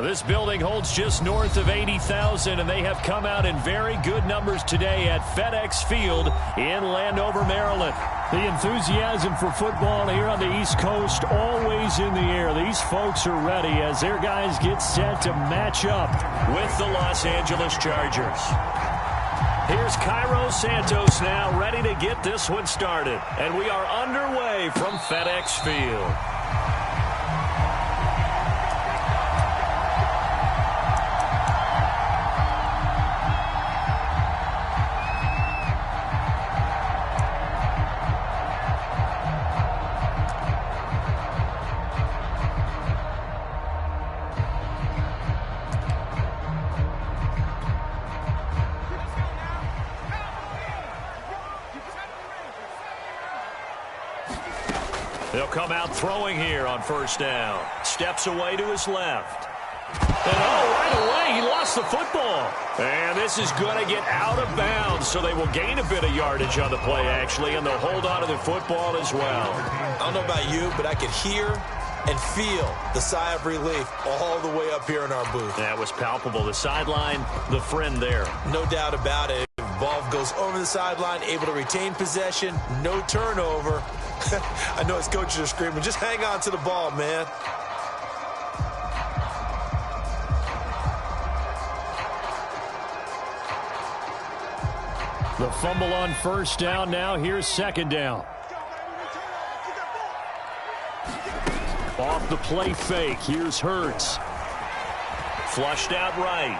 This building holds just north of 80,000, and they have come out in very good numbers today at FedEx Field in Landover, Maryland. The enthusiasm for football here on the East Coast always in the air. These folks are ready as their guys get set to match up with the Los Angeles Chargers. Here's Cairo Santos now ready to get this one started. And we are underway from FedEx Field. They'll come out throwing here on first down. Steps away to his left. And right away, he lost the football. And this is going to get out of bounds, so they will gain a bit of yardage on the play, actually, and they'll hold on to the football as well. I don't know about you, but I could hear and feel the sigh of relief all the way up here in our booth. That was palpable. The sideline, the friend there. No doubt about it. Ball goes over the sideline, able to retain possession, no turnover. I know his coaches are screaming, just hang on to the ball, man. The fumble on first down. Now here's second down. Off the play fake. Here's Hurts. Flushed out right.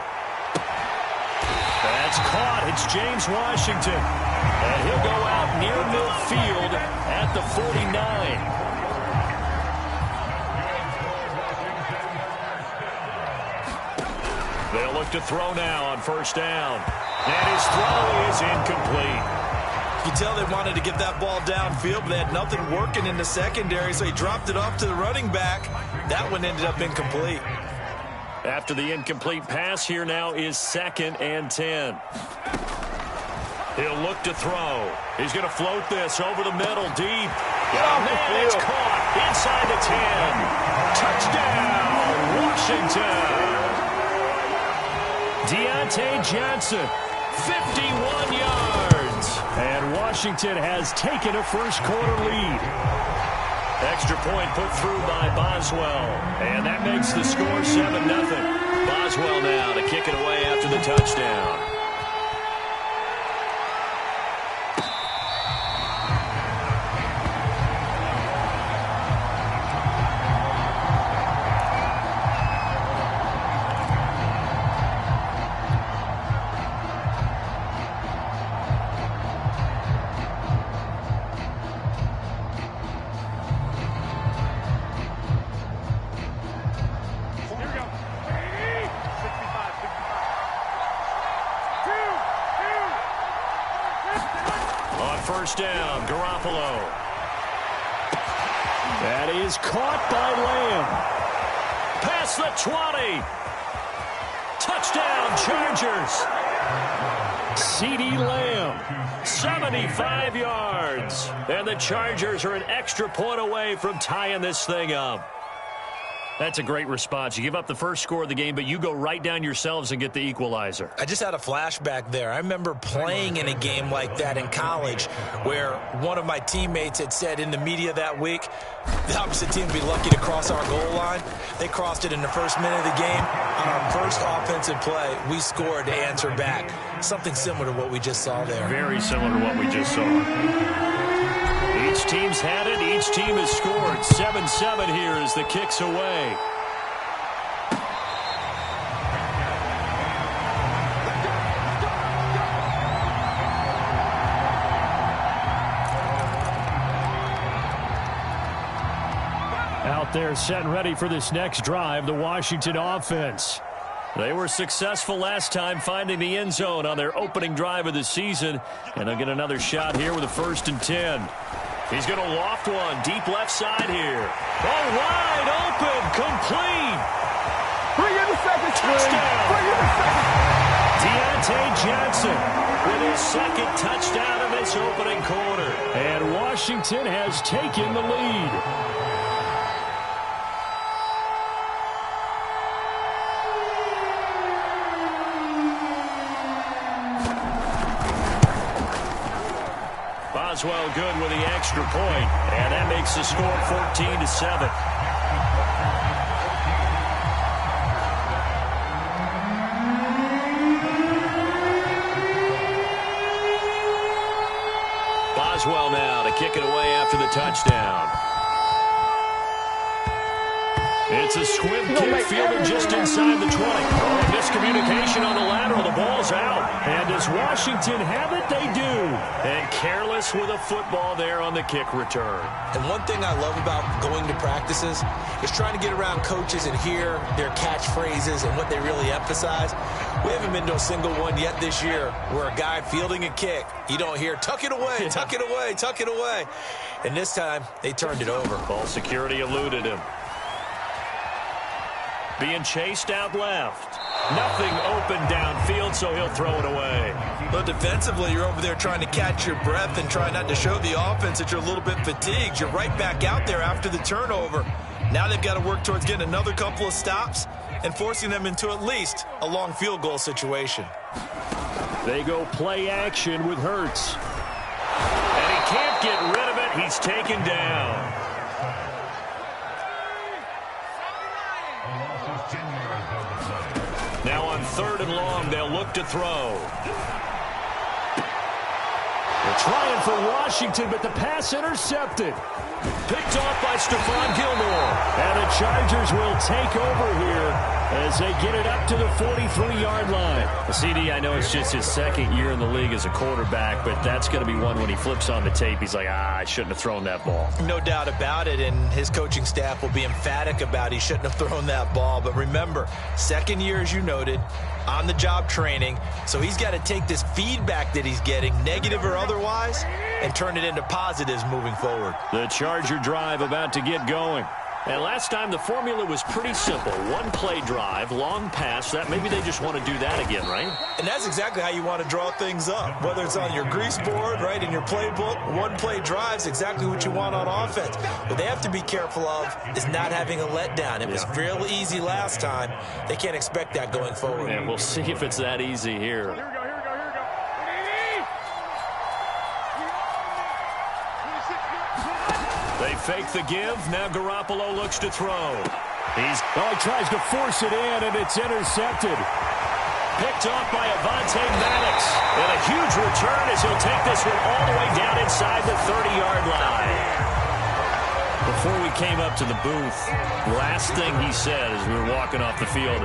That's caught. It's James Washington. And he'll go out near midfield at the 49. They'll look to throw now on first down. And his throw is incomplete. You can tell they wanted to get that ball downfield, but they had nothing working in the secondary, so he dropped it off to the running back. That one ended up incomplete. After the incomplete pass, here now is 2nd and 10. He'll look to throw. He's going to float this over the middle, deep. And it's caught inside the 10. Touchdown, Washington. Deontay Johnson, 51 yards. And Washington has taken a first-quarter lead. Extra point put through by Boswell. And that makes the score 7-0. Boswell now to kick it away after the touchdown. First down, Garoppolo. That is caught by Lamb. Past the 20. Touchdown, Chargers. CeeDee Lamb. 75 yards. And the Chargers are an extra point away from tying this thing up. That's a great response. You give up the first score of the game, but you go right down yourselves and get the equalizer. I just had a flashback there. I remember playing in a game like that in college where one of my teammates had said in the media that week, the opposite team would be lucky to cross our goal line. They crossed it in the first minute of the game. On our first offensive play, we scored to answer back. Something similar to what we just saw there. Very similar to what we just saw. Each team's had it. Each team has scored. 7-7 here as the kick's away. Out there set and ready for this next drive, the Washington offense. They were successful last time finding the end zone on their opening drive of the season. And they'll get another shot here with a 1st and 10. He's going to loft one deep left side here. Oh, wide open, complete. Bring in the second touchdown. Bring in the second. Deontay Johnson with his 2nd touchdown of this opening quarter. And Washington has taken the lead. Boswell good with the extra point, and that makes the score 14-7. Boswell now to kick it away after the touchdown. It's a squib kick fielded just inside the 20. Oh, miscommunication on the lateral. The ball's out. And does Washington have it? They do. And careless with a football there on the kick return. And one thing I love about going to practices is trying to get around coaches and hear their catchphrases and what they really emphasize. We haven't been to a single one yet this year where a guy fielding a kick, you don't hear, tuck it away, tuck it away, tuck it away. And this time, they turned it over. Ball security eluded him. Being chased out left. Nothing open downfield, so he'll throw it away. But defensively, you're over there trying to catch your breath and trying not to show the offense that you're a little bit fatigued. You're right back out there after the turnover. Now they've got to work towards getting another couple of stops and forcing them into at least a long field goal situation. They go play action with Hurts. And he can't get rid of it. He's taken down. Now on 3rd and long, they'll look to throw. They're trying for Washington, but the pass intercepted. Picked off by Stephon Gilmore. And the Chargers will take over here as they get it up to the 43-yard line. Well, CD, I know it's just his 2nd year in the league as a quarterback, but that's going to be one when he flips on the tape. He's like, I shouldn't have thrown that ball. No doubt about it, and his coaching staff will be emphatic about he shouldn't have thrown that ball. But remember, 2nd year, as you noted, on-the-job training, so he's got to take this feedback that he's getting, negative or otherwise, and turn it into positives moving forward. The Charger drive about to get going. And last time the formula was pretty simple. 1-play drive, long pass. That maybe they just want to do that again, right? And that's exactly how you want to draw things up. Whether it's on your grease board, right, in your playbook, 1-play drive's exactly what you want on offense. What they have to be careful of is not having a letdown. It was real easy last time. They can't expect that going forward. And we'll see if it's that easy here. They fake the give. Now Garoppolo looks to throw. He tries to force it in, and it's intercepted. Picked off by Avonte Maddox. And a huge return as he'll take this one all the way down inside the 30-yard line. Before we came up to the booth, last thing he said as we were walking off the field,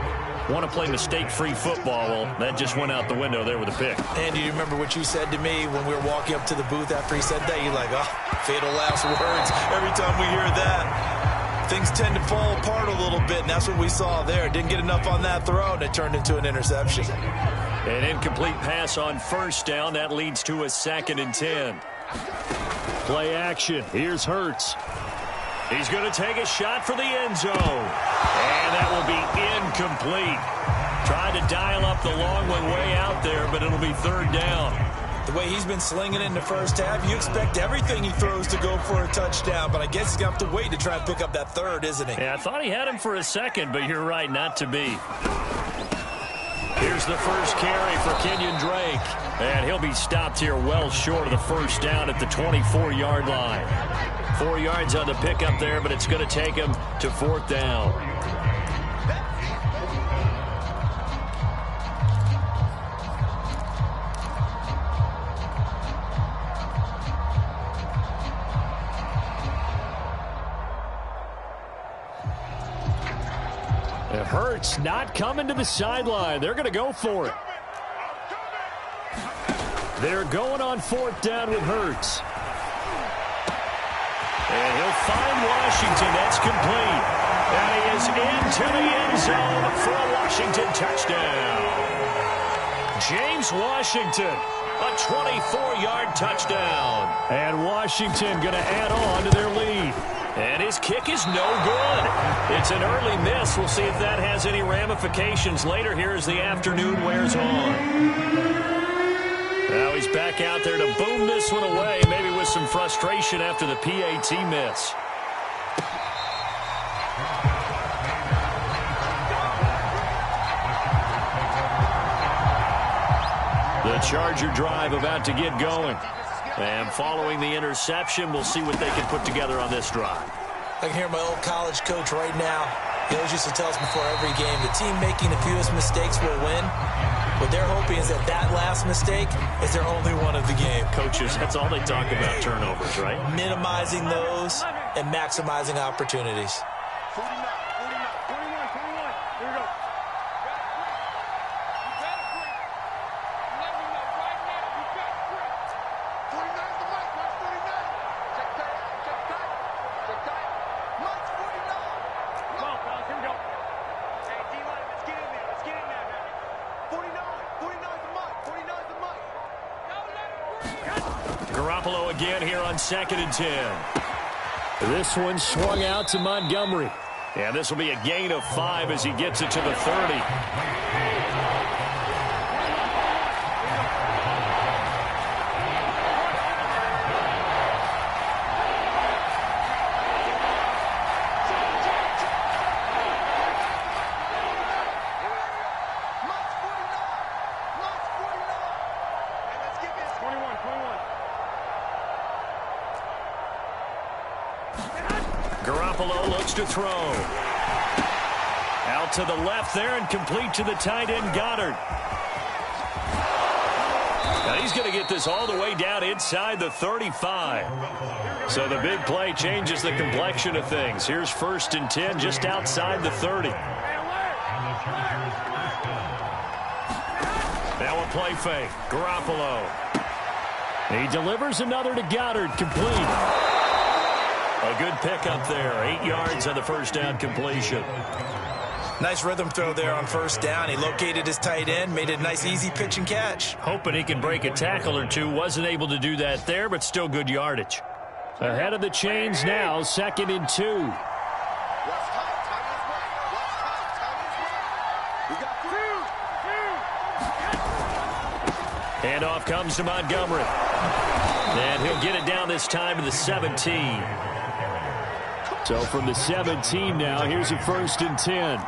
want to play mistake-free football. Well, that just went out the window there with a pick. Andy, you remember what you said to me when we were walking up to the booth after he said that? You're like, oh, fatal last words. Every time we hear that, things tend to fall apart a little bit, and that's what we saw there. Didn't get enough on that throw, and it turned into an interception. An incomplete pass on 1st down. That leads to a 2nd and 10. Play action. Here's Hurts. He's going to take a shot for the end zone. And that will be incomplete. Trying to dial up the long one way out there, but it'll be 3rd down. The way he's been slinging it in the first half, you expect everything he throws to go for a touchdown, but I guess he's going to have to wait to try and pick up that 3rd, isn't he? Yeah, I thought he had him for a 2nd, but you're right, not to be. Here's the first carry for Kenyon Drake. And he'll be stopped here well short of the 1st down at the 24-yard line. 4 yards on the pickup there, but it's going to take him to 4th down. It hurts not coming to the sideline. They're going to go for it. They're going on 4th down with Hurts. And he'll find Washington. That's complete. And he is into the end zone for a Washington touchdown. James Washington, a 24-yard touchdown. And Washington going to add on to their lead. And his kick is no good. It's an early miss. We'll see if that has any ramifications later here as the afternoon wears on. Now he's back out there to boom this one away, maybe with some frustration after the PAT miss. The Charger drive about to get going. And following the interception, we'll see what they can put together on this drive. I can hear my old college coach right now. He always used to tell us before every game, the team making the fewest mistakes will win. What they're hoping is that that last mistake is their only one of the game. Coaches, that's all they talk about, turnovers, right? Minimizing those and maximizing opportunities. 49, 21. Here we go. You better break. Let me know right now. You better break. 49 is the mic. March 49. Check tight. Check tight. Check tight. March 49. Come on, fellas. Here we go. Hey, D-line, let's get in there. Let's get in there, man. 49. 49 is the mic. 49 is the mic. Don't let it breathe. Garoppolo again here on 2nd and 10. This one swung out to Montgomery. Yeah, this will be a gain of 5 as he gets it to the 30. March 49. March 49. And let's get this. 21. Garoppolo looks to throw. Out to the left there and complete to the tight end, Goddard. Now he's going to get this all the way down inside the 35. So the big play changes the complexion of things. Here's 1st and 10 just outside the 30. Now a play fake. Garoppolo. He delivers another to Goddard, complete. A good pickup there. 8 yards on the first down completion. Nice rhythm throw there on 1st down. He located his tight end, made it a nice, easy pitch and catch. Hoping he can break a tackle or two. Wasn't able to do that there, but still good yardage. Ahead of the chains now, 2nd and 2. What's hot? Time is right. What's hot? Time is right. We got 2. Handoff comes to Montgomery. And he'll get it down this time to the 17. So from the 17 now, here's a 1st and 10.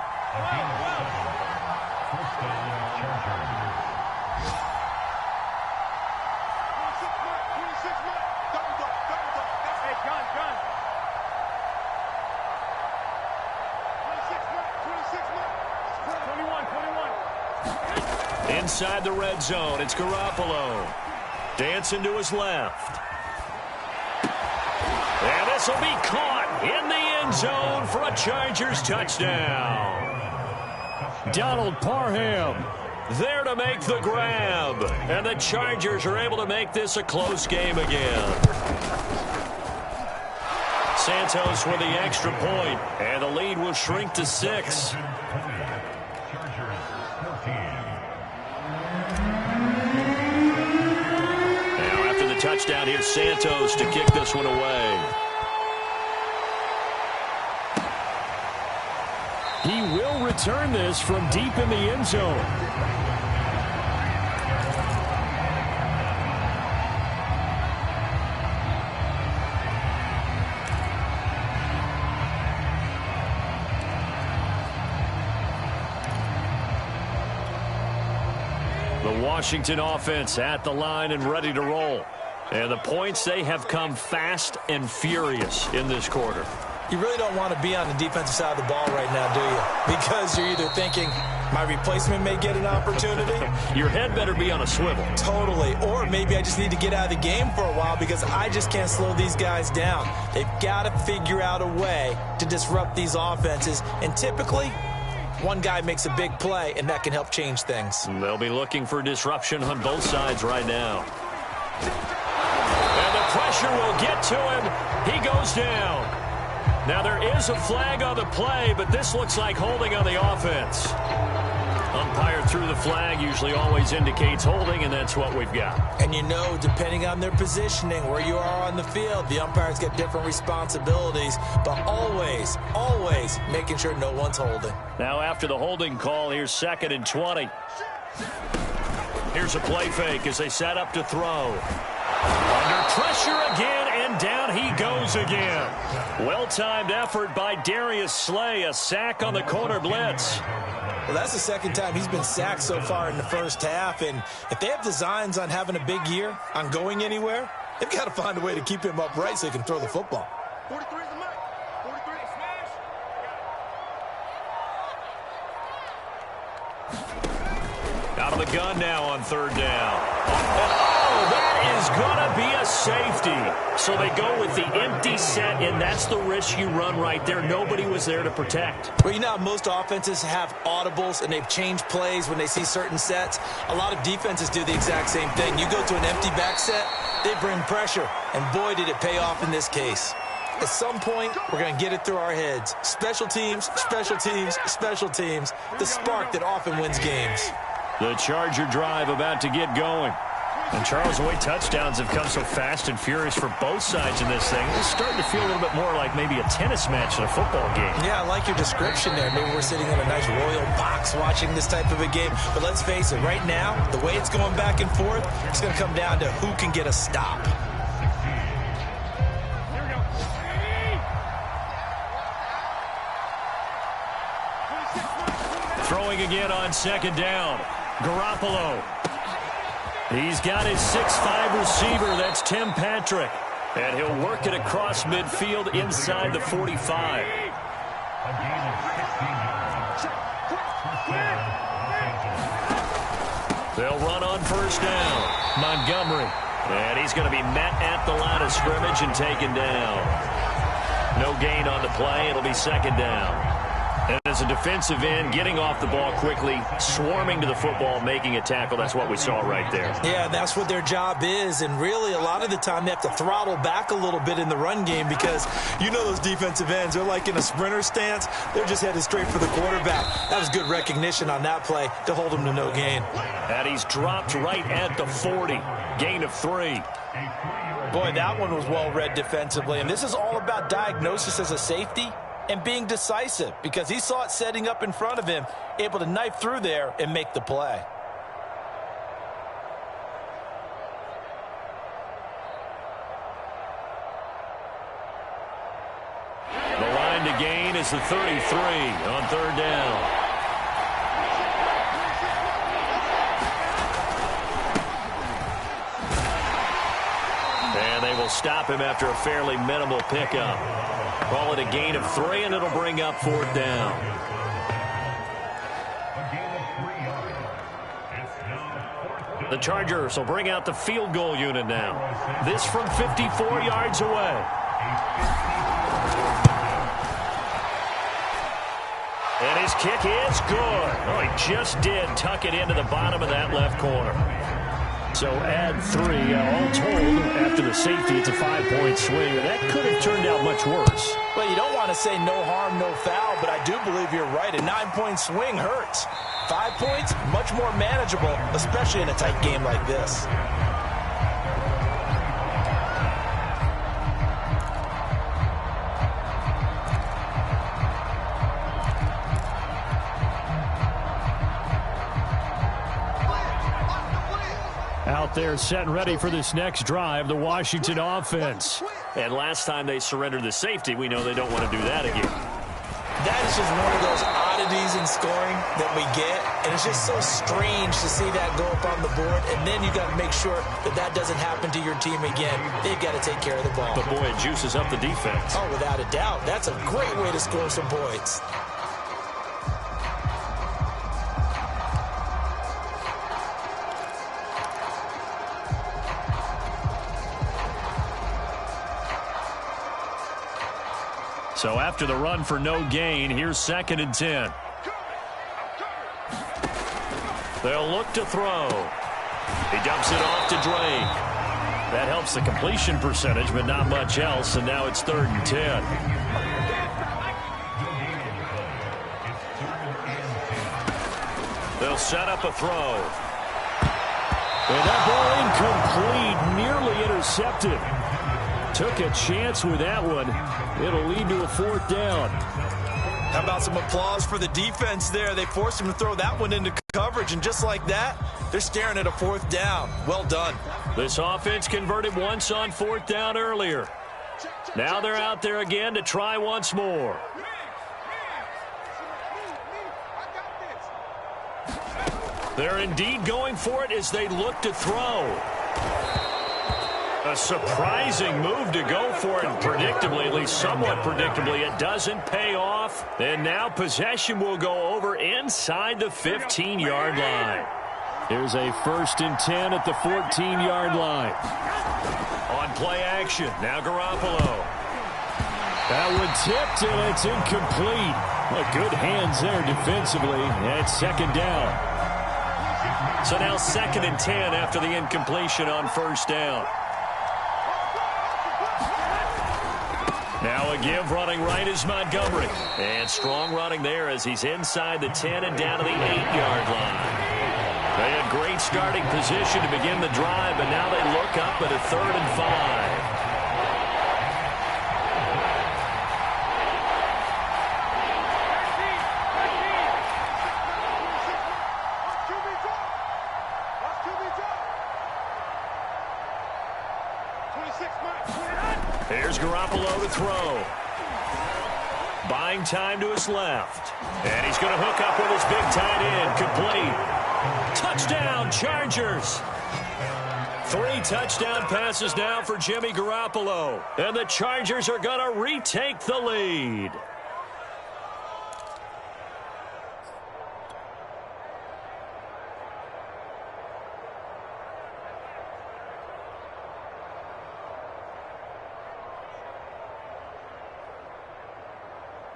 Inside the red zone, it's Garoppolo. Dancing to his left. And this will be caught in the end zone for a Chargers touchdown. Donald Parham there to make the grab. And the Chargers are able to make this a close game again. Santos with the extra point, and the lead will shrink to 6. Touchdown, here's Santos to kick this one away. He will return this from deep in the end zone. The Washington offense at the line and ready to roll. And the points, they have come fast and furious in this quarter. You really don't want to be on the defensive side of the ball right now, do you? Because you're either thinking, my replacement may get an opportunity. Your head better be on a swivel. Totally. Or maybe I just need to get out of the game for a while because I just can't slow these guys down. They've got to figure out a way to disrupt these offenses. And typically, one guy makes a big play, and that can help change things. They'll be looking for disruption on both sides right now. And the pressure will get to him. He goes down. Now there is a flag on the play, but this looks like holding on the offense. Umpire threw the flag, usually always indicates holding, and that's what we've got. And you know, depending on their positioning, where you are on the field, the umpires get different responsibilities, but always, always making sure no one's holding. Now after the holding call, here's 2nd and 20. Here's a play fake as they set up to throw. Under pressure again, and down he goes again. Well-timed effort by Darius Slay, a sack on the corner blitz. Well, that's the second time he's been sacked so far in the first half, and if they have designs on having a big year, on going anywhere, They've got to find a way to keep him upright so he can throw the football. 43 is the mic. 43 smash. Out of the gun now on third down. And that is going to be a safety. So they go with the empty set, and that's the risk you run right there. Nobody was there to protect. Well, you know how most offenses have audibles and they've changed plays when they see certain sets? A lot of defenses do the exact same thing. You go to an empty back set, they bring pressure, and boy, did it pay off in this case. At some point, we're going to get it through our heads. Special teams, special teams, special teams. The spark that often wins games. The Charger drive about to get going. And Charles, the way touchdowns have come so fast and furious for both sides in this thing, it's starting to feel a little bit more like maybe a tennis match in a football game. Yeah, I like your description there. Maybe we're sitting in a nice royal box watching this type of a game. But let's face it, right now, the way it's going back and forth, it's going to come down to who can get a stop. Throwing again on second down. Garoppolo. He's got his 6'5" receiver. That's Tim Patrick. And he'll work it across midfield inside the 45. They'll run on first down. Montgomery. And he's going to be met at the line of scrimmage and taken down. No gain on the play. It'll be second down. And as a defensive end, getting off the ball quickly, swarming to the football, making a tackle, that's what we saw right there. Yeah, that's what their job is. And really, a lot of the time, they have to throttle back a little bit in the run game because you know those defensive ends, they're like in a sprinter stance. They're just headed straight for the quarterback. That was good recognition on that play to hold him to no gain. And he's dropped right at the 40. Gain of 3. Boy, that one was well read defensively. And this is all about diagnosis as a safety and being decisive because he saw it setting up in front of him, able to knife through there and make the play. The line to gain is the 33 on third down. And they will stop him after a fairly minimal pickup. Call it a gain of 3, and it'll bring up fourth down. The Chargers will bring out the field goal unit now. This from 54 yards away. And his kick is good. Oh, he just did tuck it into the bottom of that left corner. So add 3, all told, after the safety, it's a 5-point swing. And that could have turned out much worse. Well, you don't want to say no harm, no foul, but I do believe you're right. A 9-point swing hurts. 5 points, much more manageable, especially in a tight game like this. Out there set and ready for this next drive, the Washington offense. And last time they surrendered the safety, we know they don't want to do that again. That is just one of those oddities in scoring that we get, and it's just so strange to see that go up on the board, and then you got to make sure that that doesn't happen to your team again. They've got to take care of the ball. But boy, it juices up the defense. Oh, without a doubt. That's a great way to score some points. So after the run for no gain, here's 2nd and 10. They'll look to throw. He dumps it off to Drake. That helps the completion percentage, but not much else, and now it's 3rd and 10. They'll set up a throw. And that ball incomplete, nearly intercepted. Took a chance with that one. It'll lead to a 4th down. How about some applause for the defense there? They forced him to throw that one into coverage, and just like that, they're staring at a 4th down. Well done. This offense converted once on 4th down earlier. Now they're out there again to try once more. They're indeed going for it as they look to throw. A surprising move to go for it, and predictably, at least somewhat predictably, it doesn't pay off. And now possession will go over inside the 15-yard line. Here's a 1st and 10 at the 14-yard line. On play action, now Garoppolo. That one tipped, and it's incomplete. Well, good hands there defensively. And 2nd down. So now 2nd and 10 after the incompletion on 1st down. Now a give running right is Montgomery. And strong running there as he's inside the 10 and down to the 8-yard line. They had great starting position to begin the drive, but now they look up at a 3rd and 5. Here's Garoppolo to throw. Buying time to his left. And he's going to hook up with his big tight end. Complete. Touchdown, Chargers. 3 touchdown passes now for Jimmy Garoppolo. And the Chargers are going to retake the lead.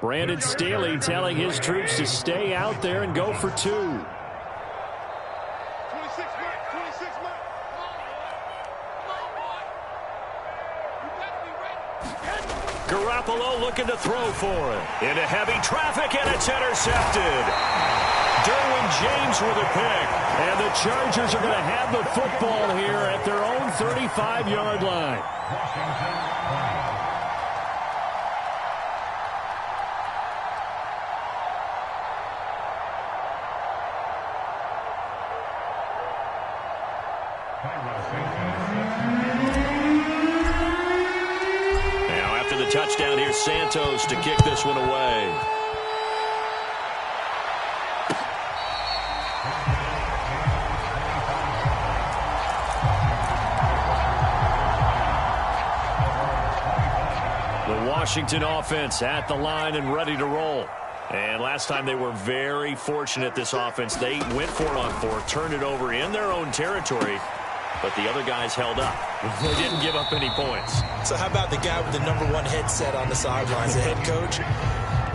Brandon Staley telling his troops to stay out there and go for 2. 26 Mike. Garoppolo looking to throw for it. Into heavy traffic, and it's intercepted. Derwin James with a pick. And the Chargers are going to have the football here at their own 35-yard line. Now after the touchdown, here's Santos to kick this one away. The Washington offense at the line and ready to roll. And last time they were very fortunate, this offense. They went for it on 4, turned it over in their own territory, but the other guys held up. They didn't give up any points. So how about the guy with the #1 headset on the sidelines, the head coach?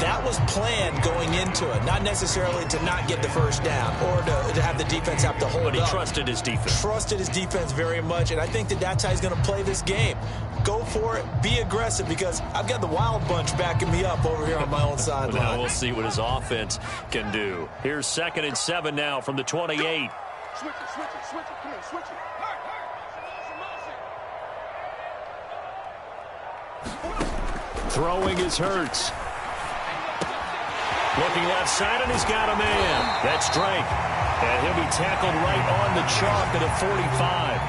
That was planned going into it, not necessarily to not get the first down or to have the defense have to hold up. But he trusted his defense. Trusted his defense very much, and I think that's how he's going to play this game. Go for it, be aggressive, because I've got the wild bunch backing me up over here on my own sideline. Now we'll see what his offense can do. Here's 2nd and 7 now from the 28. Switch it. Come on, switch it. Throwing is Hurts. Looking left side, and he's got a man. That's Drake. And he'll be tackled right on the chalk at a 45.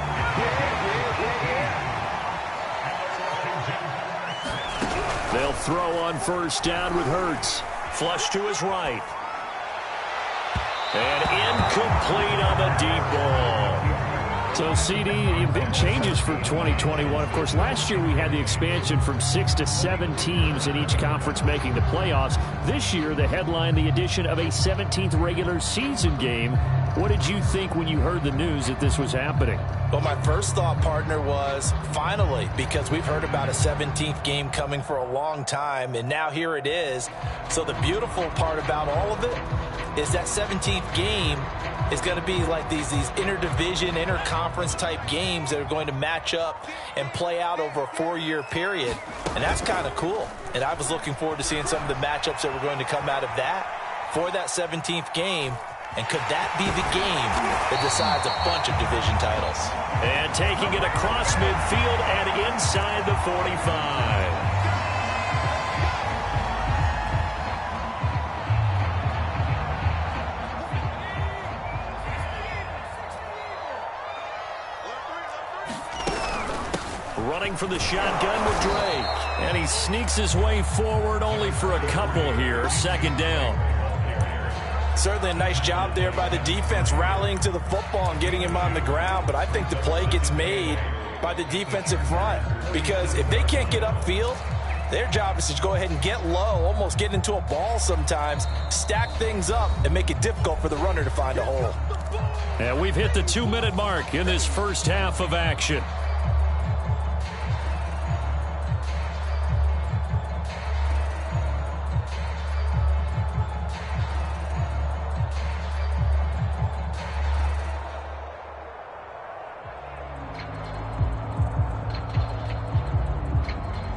They'll throw on 1st down with Hurts. Flush to his right. And incomplete on the deep ball. So, CD, big changes for 2021. Of course, last year we had the expansion from 6 to 7 teams in each conference making the playoffs. This year, the headline, the addition of a 17th regular season game. What did you think when you heard the news that this was happening? Well, my first thought, partner, was finally, because we've heard about a 17th game coming for a long time, and now here it is. So the beautiful part about all of it is that 17th game is going to be like these interdivision, interconference type games that are going to match up and play out over a 4-year period. And that's kind of cool. And I was looking forward to seeing some of the matchups that were going to come out of that for that 17th game. And could that be the game that decides a bunch of division titles? And taking it across midfield and inside the 45. Running for the shotgun with Drake. And he sneaks his way forward only for a couple here. 2nd down. Certainly a nice job there by the defense rallying to the football and getting him on the ground. But I think the play gets made by the defensive front, because if they can't get upfield, their job is to go ahead and get low, almost get into a ball sometimes, stack things up, and make it difficult for the runner to find a hole. And we've hit the 2-minute mark in this first half of action.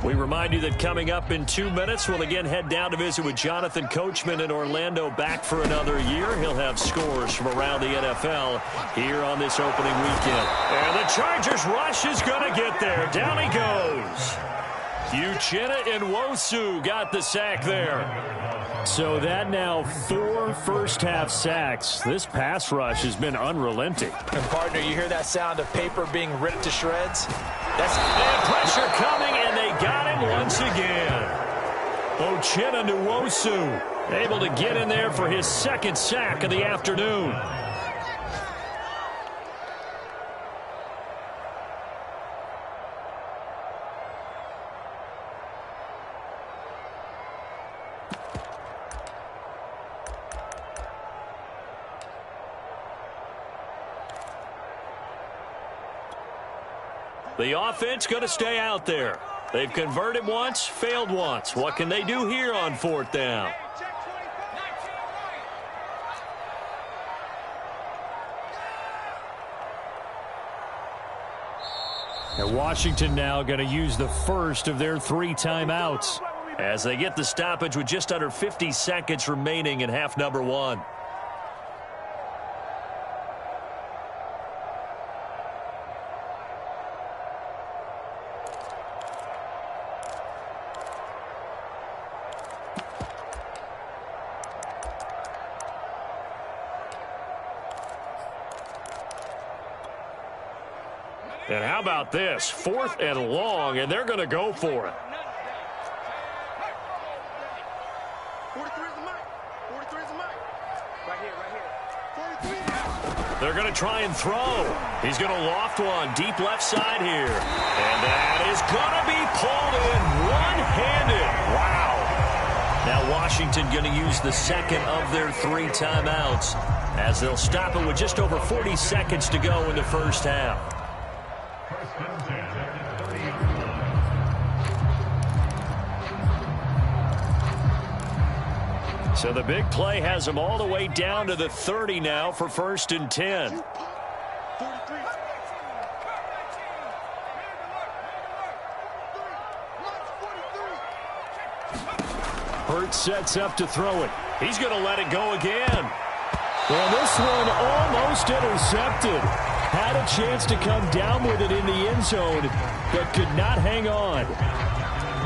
We remind you that coming up in 2 minutes, we'll again head down to visit with Jonathan Coachman in Orlando, back for another year. He'll have scores from around the NFL here on this opening weekend. And the Chargers rush is going to get there. Down he goes. Uchenna Nwosu got the sack there. So that now 4 first-half sacks. This pass rush has been unrelenting. And, partner, you hear that sound of paper being ripped to shreds? That's pressure coming, and they got him once again. Uchenna Nwosu able to get in there for his second sack of the afternoon. The offense going to stay out there. They've converted once, failed once. What can they do here on 4th down? And Washington now going to use the first of their 3 timeouts, as they get the stoppage with just under 50 seconds remaining in half number 1. And how about this? 4th and long, and they're going to go for it. 43 is the mic. 43 is the mic. Right here, 43. They're going to try and throw. He's going to loft one deep left side here. And that is going to be pulled in one-handed. Wow. Now Washington going to use the second of their 3 timeouts, as they'll stop it with just over 40 seconds to go in the first half. So the big play has them all the way down to the 30 now for 1st and 10. Hurts sets up to throw it. He's going to let it go again. Well, this one almost intercepted. Had a chance to come down with it in the end zone, but could not hang on.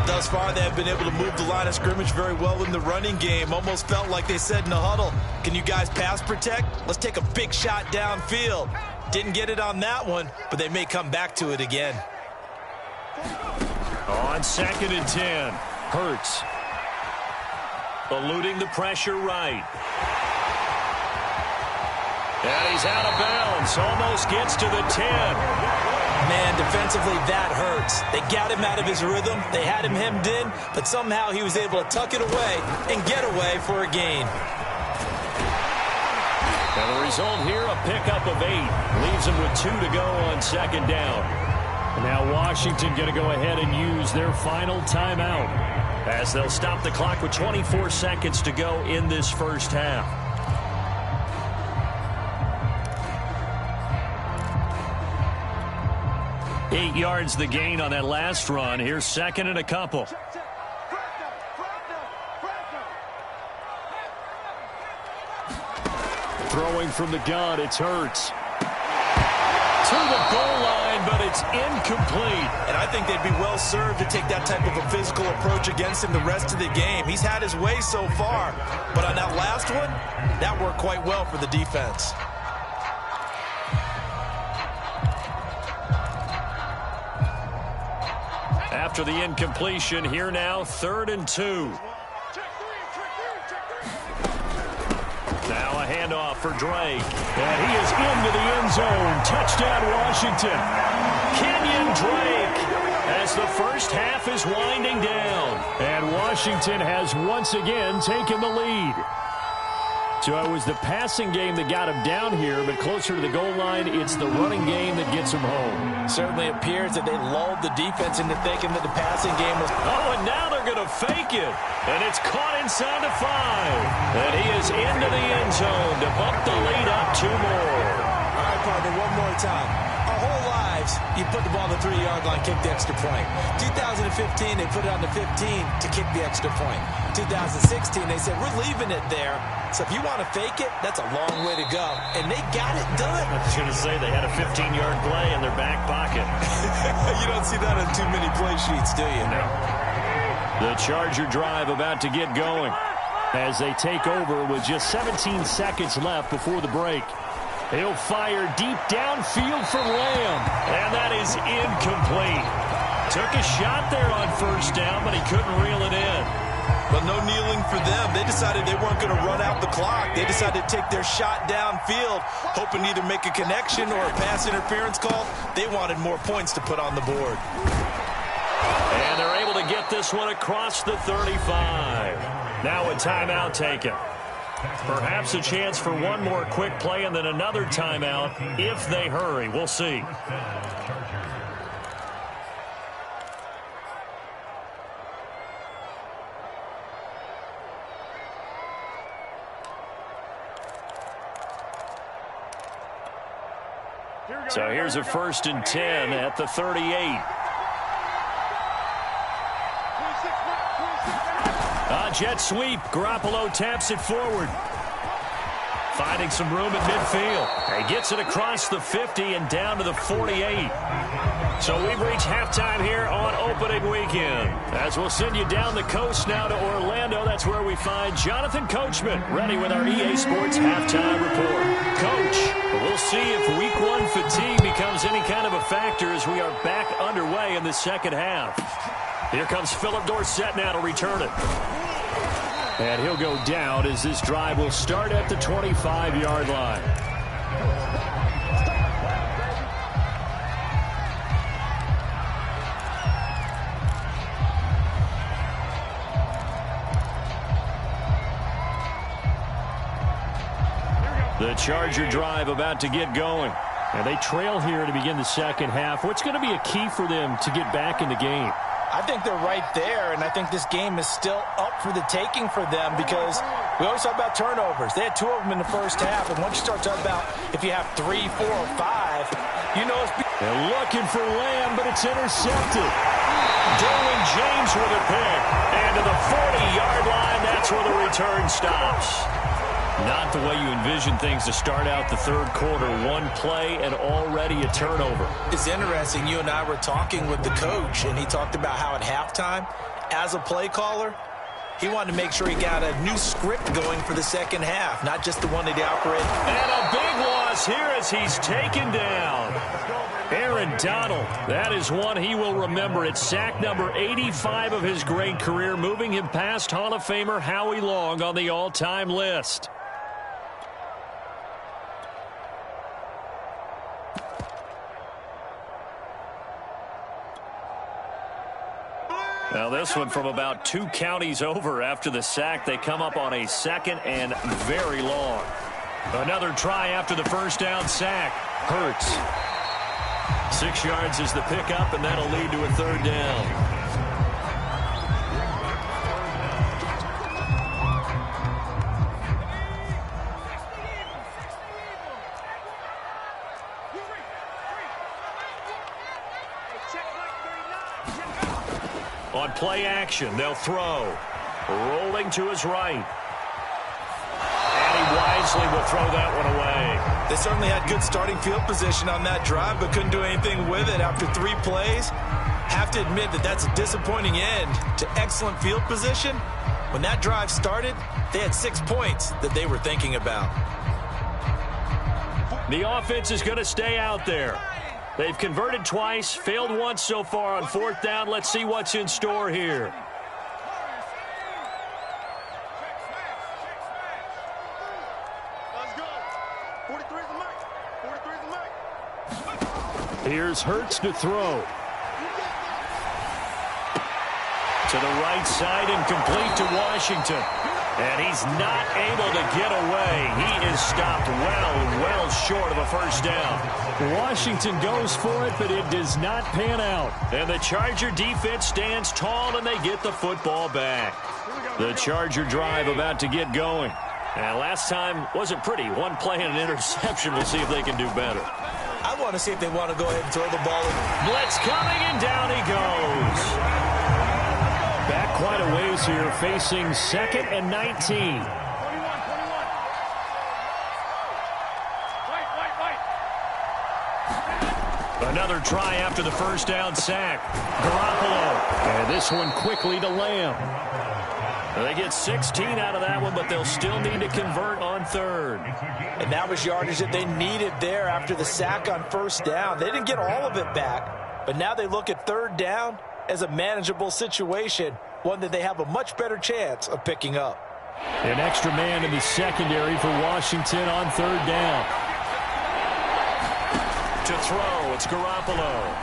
Thus far, they have been able to move the line of scrimmage very well in the running game. Almost felt like they said in the huddle, can you guys pass protect? Let's take a big shot downfield. Didn't get it on that one, but they may come back to it again. On 2nd and 10, Hurts eluding the pressure right. And he's out of bounds. Almost gets to the 10. Man, defensively, that hurts. They got him out of his rhythm. They had him hemmed in, but somehow he was able to tuck it away and get away for a gain. And the result here, a pickup of 8. Leaves him with 2 to go on 2nd down. And now Washington going to go ahead and use their final timeout, as they'll stop the clock with 24 seconds to go in this first half. Eight yards the gain on that last run. Here's 2nd and a couple. Throwing from the gun, it's Hurts. To the goal line, but it's incomplete. And I think they'd be well served to take that type of a physical approach against him the rest of the game. He's had his way so far, but on that last one, that worked quite well for the defense. After the incompletion, here now, 3rd and 2. Now a handoff for Drake. And he is into the end zone. Touchdown, Washington. Kenyon Drake as the first half is winding down. And Washington has once again taken the lead. So it was the passing game that got him down here, but closer to the goal line, it's the running game that gets him home. Certainly appears that they lulled the defense into thinking that the passing game was... Oh, and now they're going to fake it. And it's caught inside the 5. And he is into the end zone to bump the lead up 2 more. All right, partner, one more time. Our whole lives, you put the ball on the 3-yard line, kick the extra point. 2015, they put it on the 15 to kick the extra point. 2016, they said, we're leaving it there. So if you want to fake it, that's a long way to go. And they got it done. I was going to say they had a 15-yard play in their back pocket. You don't see that on too many play sheets, do you? No. The Charger drive about to get going as they take over with just 17 seconds left before the break. He'll fire deep downfield for Lamb. And that is incomplete. Took a shot there on first down, but he couldn't reel it in. But no kneeling for them. They decided they weren't going to run out the clock. They decided to take their shot downfield, hoping to either make a connection or a pass interference call. They wanted more points to put on the board. And they're able to get this one across the 35. Now a timeout taken. Perhaps a chance for one more quick play and then another timeout if they hurry. We'll see. So here's a 1st and 10 at the 38. Jet sweep. Garoppolo taps it forward. Finding some room at midfield. He gets it across the 50 and down to the 48. So we've reached halftime here on opening weekend. As we'll send you down the coast now to Orlando, that's where we find Jonathan Coachman ready with our EA Sports halftime report. Coach, we'll see if week 1 fatigue becomes any kind of a factor as we are back underway in the second half. Here comes Philip Dorsett now to return it. And he'll go down as this drive will start at the 25-yard line. The Charger drive about to get going. And they trail here to begin the second half. What's going to be a key for them to get back in the game? I think they're right there, and I think this game is still up for the taking for them because we always talk about turnovers. They had 2 of them in the first half, and once you start talking about if you have 3, 4, or 5, you know it's... They're looking for Lamb, but it's intercepted. Derwin James with a pick. And to the 40-yard line, that's where the return stops. Not the way you envision things to start out the third quarter. 1 play and already a turnover. It's interesting. You and I were talking with the coach, and he talked about how at halftime, as a play caller, he wanted to make sure he got a new script going for the second half, not just the one that he operated. And a big loss here as he's taken down. Aaron Donald, that is one he will remember. It's sack number 85 of his great career, moving him past Hall of Famer Howie Long on the all-time list. Now this one from about 2 counties over after the sack. They come up on a 2nd and very long. Another try after the first down sack. Hurts. 6 yards is the pickup, and that'll lead to a 3rd down. On play action, they'll throw. Rolling to his right. And he wisely will throw that one away. They certainly had good starting field position on that drive, but couldn't do anything with it after 3 plays. Have to admit that that's a disappointing end to excellent field position. When that drive started, they had 6 points that they were thinking about. The offense is going to stay out there. They've converted twice, failed once so far on 4th down. Let's see what's in store here. Here's Hurts to throw. To the right side and complete to Washington. And he's not able to get away. He is stopped well short of a first down. Washington goes for it, but it does not pan out. And the Charger defense stands tall, and they get the football back. The Charger drive about to get going. And last time wasn't pretty. One play and an interception. We'll see if they can do better. I want to see if they want to go ahead and throw the ball. Blitz coming, and down he goes. Back quite a ways here, facing 2nd and 19. Another try after the first down sack. Garoppolo. And this one quickly to Lamb. They get 16 out of that one, but they'll still need to convert on 3rd. And that was yardage that they needed there after the sack on first down. They didn't get all of it back, but now they look at 3rd down as a manageable situation, one that they have a much better chance of picking up. An extra man in the secondary for Washington on 3rd down. To throw, it's Garoppolo.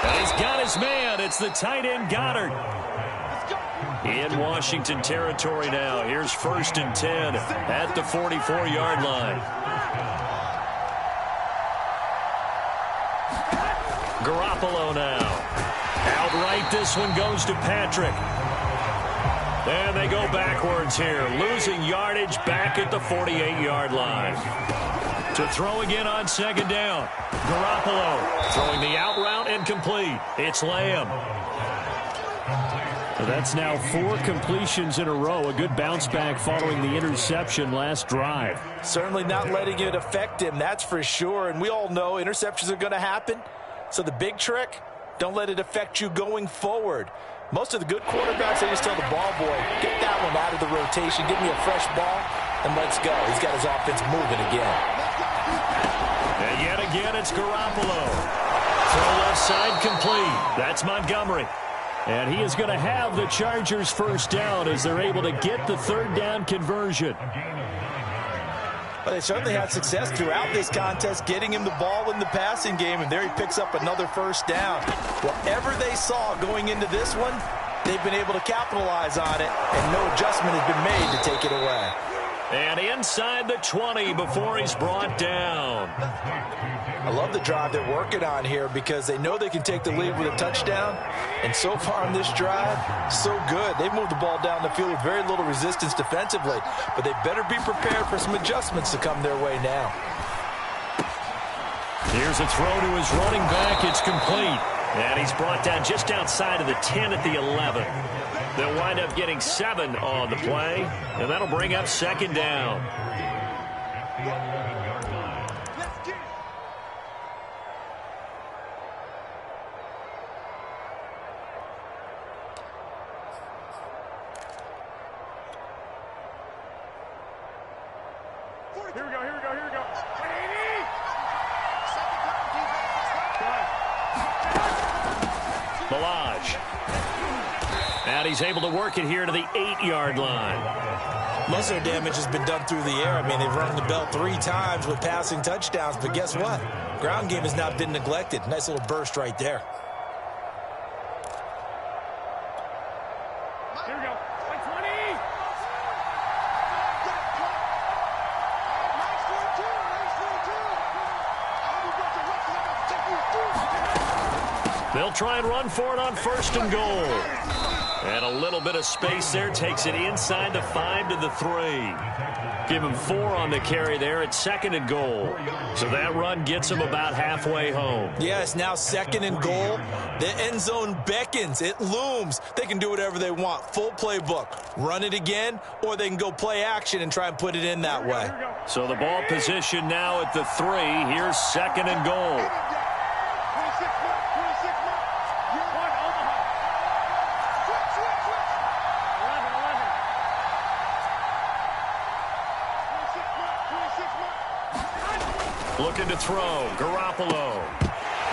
And he's got his man. It's the tight end Goddard. In Washington territory now. Here's 1st and 10 at the 44-yard line. Garoppolo now. Outright, this one goes to Patrick. And they go backwards here. Losing yardage back at the 48-yard line. To throw again on 2nd down. Garoppolo throwing the out route and complete. It's Lamb. So that's now 4 completions in a row. A good bounce back following the interception last drive. Certainly not letting it affect him, that's for sure. And we all know interceptions are going to happen. So the big trick, don't let it affect you going forward. Most of the good quarterbacks, they just tell the ball boy, get that one out of the rotation, give me a fresh ball, and let's go. He's got his offense moving again. And yet again, it's Garoppolo. Throw left side complete. That's Montgomery. And he is going to have the Chargers first down as they're able to get the 3rd down conversion. But they certainly had success throughout this contest, getting him the ball in the passing game, and there he picks up another first down. Whatever they saw going into this one, they've been able to capitalize on it, and no adjustment has been made to take it away. And inside the 20 before he's brought down. I love the drive they're working on here because they know they can take the lead with a touchdown. And so far on this drive, so good. They've moved the ball down the field with very little resistance defensively. But they better be prepared for some adjustments to come their way now. Here's a throw to his running back. It's complete. And he's brought down just outside of the 10 at the 11. They'll wind up getting 7 on the play, and that'll bring up 2nd down. Here we go. Balaj. And he's able to work it here to the 8-yard line. Most of their damage has been done through the air. I mean, they've rung the bell 3 times with passing touchdowns, but guess what? Ground game has not been neglected. Nice little burst right there. Here we go. 20. They'll try and run for it on 1st and goal. And a little bit of space there takes it inside the 5 to the 3. Give him 4 on the carry there at 2nd and goal. So that run gets him about halfway home. Yeah, it's now 2nd and goal. The end zone beckons. It looms. They can do whatever they want. Full playbook. Run it again, or they can go play action and try and put it in that way. So the ball position now at the 3. Here's 2nd and goal. Looking to throw. Garoppolo.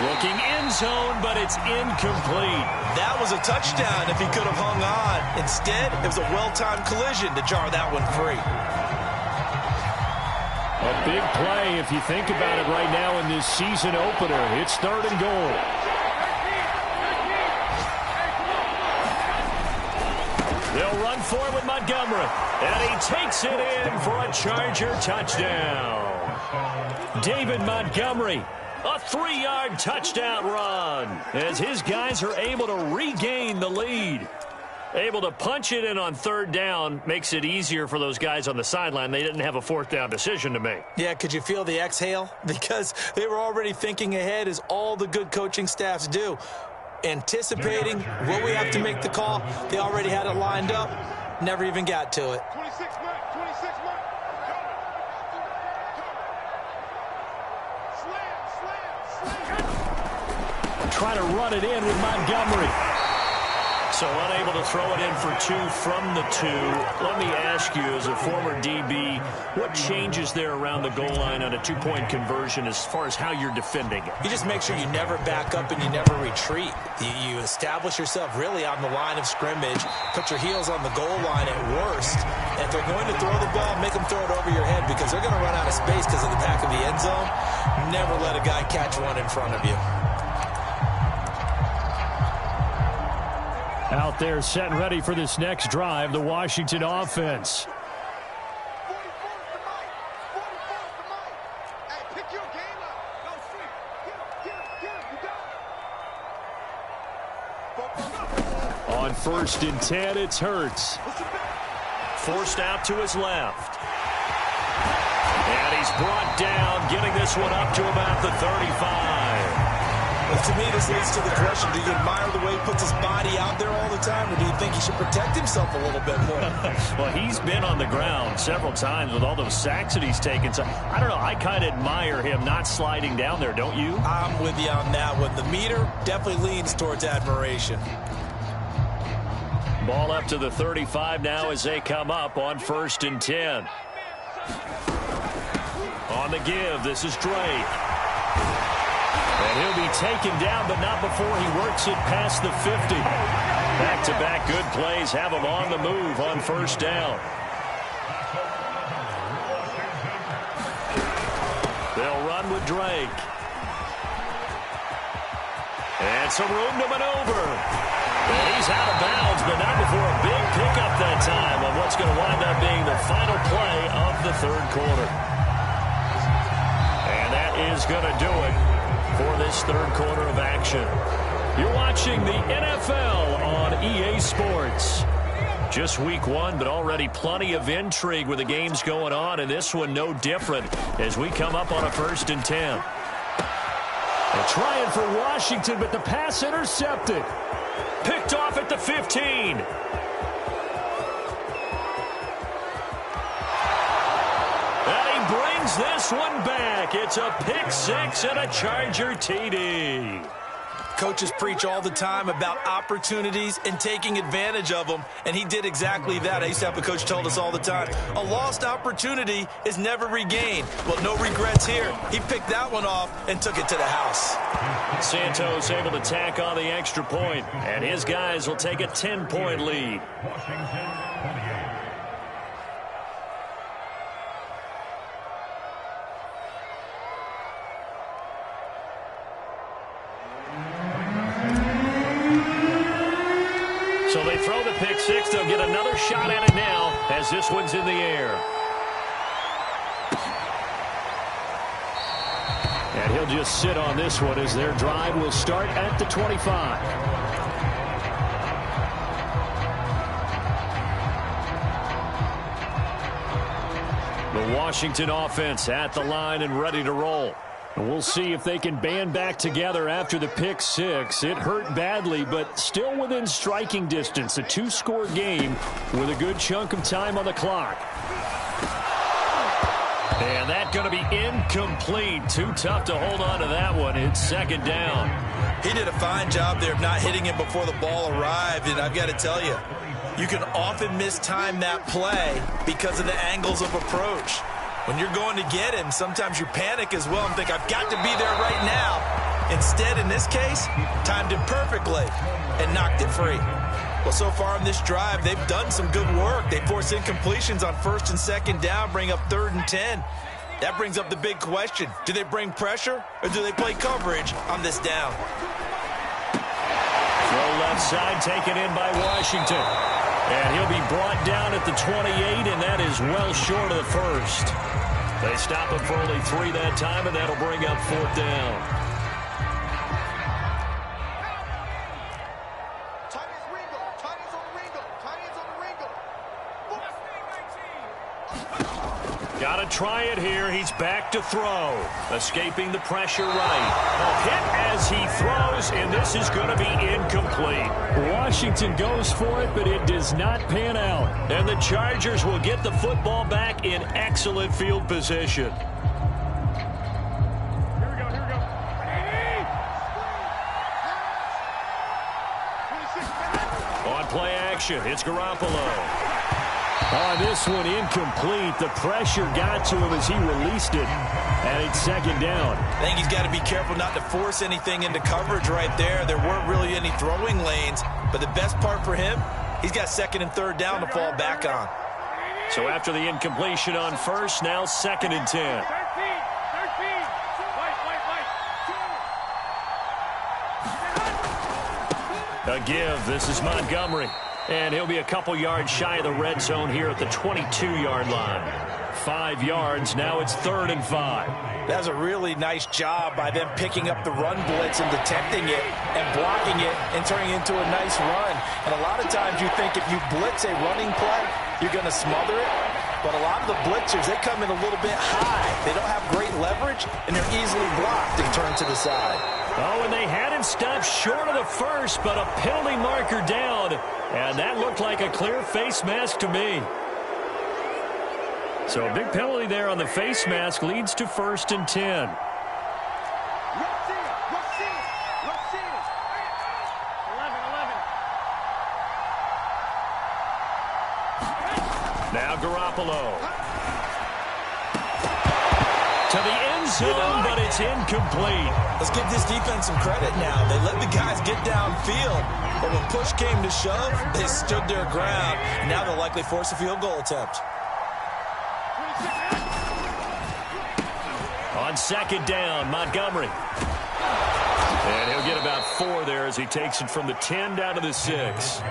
Looking end zone, but it's incomplete. That was a touchdown if he could have hung on. Instead, it was a well-timed collision to jar that one free. A big play if you think about it right now in this season opener. It's 3rd and goal. They'll run for it with Montgomery. And he takes it in for a Charger touchdown. David Montgomery, a 3-yard touchdown run as his guys are able to regain the lead. Able to punch it in on 3rd down makes it easier for those guys on the sideline. They didn't have a 4th down decision to make. Yeah, could you feel the exhale? Because they were already thinking ahead, as all the good coaching staffs do. Anticipating, will we have to make the call? They already had it lined up. Never even got to it. 26 mark, 26 mark. Slam. Try to run it in with Montgomery. So unable to throw it in for 2 from the 2. Let me ask you, as a former DB, what changes there around the goal line on a 2-point conversion as far as how you're defending it? You just make sure you never back up and you never retreat. You establish yourself really on the line of scrimmage, put your heels on the goal line at worst. And if they're going to throw the ball, make them throw it over your head, because they're going to run out of space because of the back of the end zone. Never let a guy catch one in front of you. Out there set and ready for this next drive, the Washington offense. 44's the mic. 44's the mic. Hey, pick your game up. Go street. Get him. You got it. On 1st and 10, it's Hurts. Forced out to his left. And he's brought down, getting this one up to about the 35. Well, to me, this leads to the question, do you admire the way he puts his body out there all the time, or do you think he should protect himself a little bit more? Well, he's been on the ground several times with all those sacks that he's taken. So, I don't know, I kind of admire him not sliding down there, don't you? I'm with you on that one. The meter definitely leans towards admiration. Ball up to the 35 now as they come up on 1st and 10. On the give, this is Drake. And he'll be taken down, but not before he works it past the 50. Back-to-back good plays have him on the move on 1st down. They'll run with Drake. And some room to maneuver. And he's out of bounds, but not before a big pickup that time on what's going to wind up being the final play of the 3rd quarter. And that is going to do it for this 3rd quarter of action. You're watching the NFL on EA Sports. Just week 1, but already plenty of intrigue with the games going on, and this one no different as we come up on a 1st and 10. They're trying for Washington, but the pass intercepted. Picked off at the 15. Brings this one back. It's a pick 6 and a Charger TD. Coaches preach all the time about opportunities and taking advantage of them, and he did exactly that. I used to have a coach told us all the time, a lost opportunity is never regained. Well, no regrets here. He picked that one off and took it to the house. Santos able to tack on the extra point, and his guys will take a 10-point lead. So they throw the pick 6. They'll get another shot at it now as this one's in the air. And he'll just sit on this one as their drive will start at the 25. The Washington offense at the line and ready to roll. And we'll see if they can band back together after the pick 6. It hurt badly, but still within striking distance. A 2-score game with a good chunk of time on the clock. And that's going to be incomplete. Too tough to hold on to that one. It's 2nd down. He did a fine job there of not hitting him before the ball arrived, and I've got to tell you, you can often mistime that play because of the angles of approach. When you're going to get him, sometimes you panic as well and think, I've got to be there right now. Instead, in this case, timed it perfectly and knocked it free. Well, so far on this drive, they've done some good work. They force incompletions on 1st and 2nd down, bring up 3rd and 10. That brings up the big question. Do they bring pressure or do they play coverage on this down? Throw left outside, taken in by Washington. And he'll be brought down at the 28, and that is well short of the first. They stop him for only 3 that time, and that'll bring up 4th down. Got to try it here. He's back to throw. Escaping the pressure right. A hit as he throws, and this is going to be incomplete. Washington goes for it, but it does not pan out. And the Chargers will get the football back in excellent field position. Here we go. On play action, it's Garoppolo. On this one, incomplete. The pressure got to him as he released it, and it's 2nd down. I think he's got to be careful not to force anything into coverage right there. There weren't really any throwing lanes, but the best part for him, he's got 2nd and 3rd down to fall back on. So after the incompletion on first, now 2nd and 10. 13. A give. This is Montgomery. And he'll be a couple yards shy of the red zone here at the 22-yard line. 5 yards. Now it's 3rd and 5. That was a really nice job by them picking up the run blitz and detecting it and blocking it and turning it into a nice run. And a lot of times you think if you blitz a running play, you're going to smother it. But a lot of the blitzers, they come in a little bit high. They don't have great leverage, and they're easily blocked and turned to the side. Oh, and they had him stopped short of the first, but a penalty marker down. And that looked like a clear face mask to me. So a big penalty there on the face mask leads to 1st and 10. Now Garoppolo. To the end zone, but it's incomplete. Let's give this defense some credit now. They let the guys get downfield, but when push came to shove, they stood their ground. And now they'll likely force a field goal attempt. On 2nd down, Montgomery. And he'll get about 4 there as he takes it from the 10 down to the 6.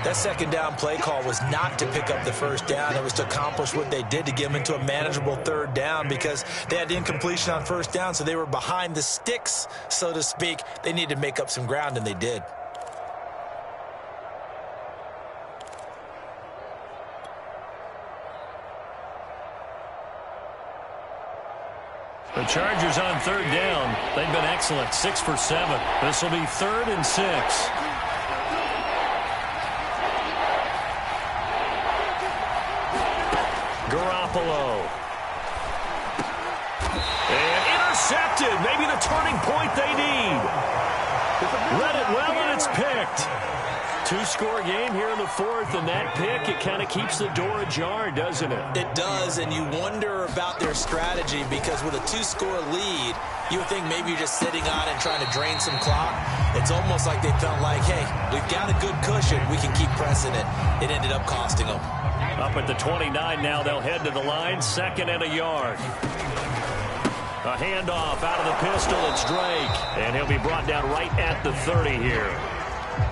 That 2nd down play call was not to pick up the 1st down. It was to accomplish what they did to get them into a manageable 3rd down because they had incompletion on 1st down, so they were behind the sticks, so to speak. They needed to make up some ground, and they did. The Chargers on 3rd down. They've been excellent, 6 for 7. This will be 3rd and 6. Garoppolo. And intercepted. Maybe the turning point they need. Read it well, and it's picked. 2-score game here in the 4th, and that pick, it kind of keeps the door ajar, doesn't it? It does, and you wonder about their strategy because with a 2-score lead, you would think maybe you're just sitting on it and trying to drain some clock. It's almost like they felt like, hey, we've got a good cushion. We can keep pressing it. It ended up costing them. Up at the 29 now, they'll head to the line, 2nd and a yard. A handoff out of the pistol, it's Drake. And he'll be brought down right at the 30 here.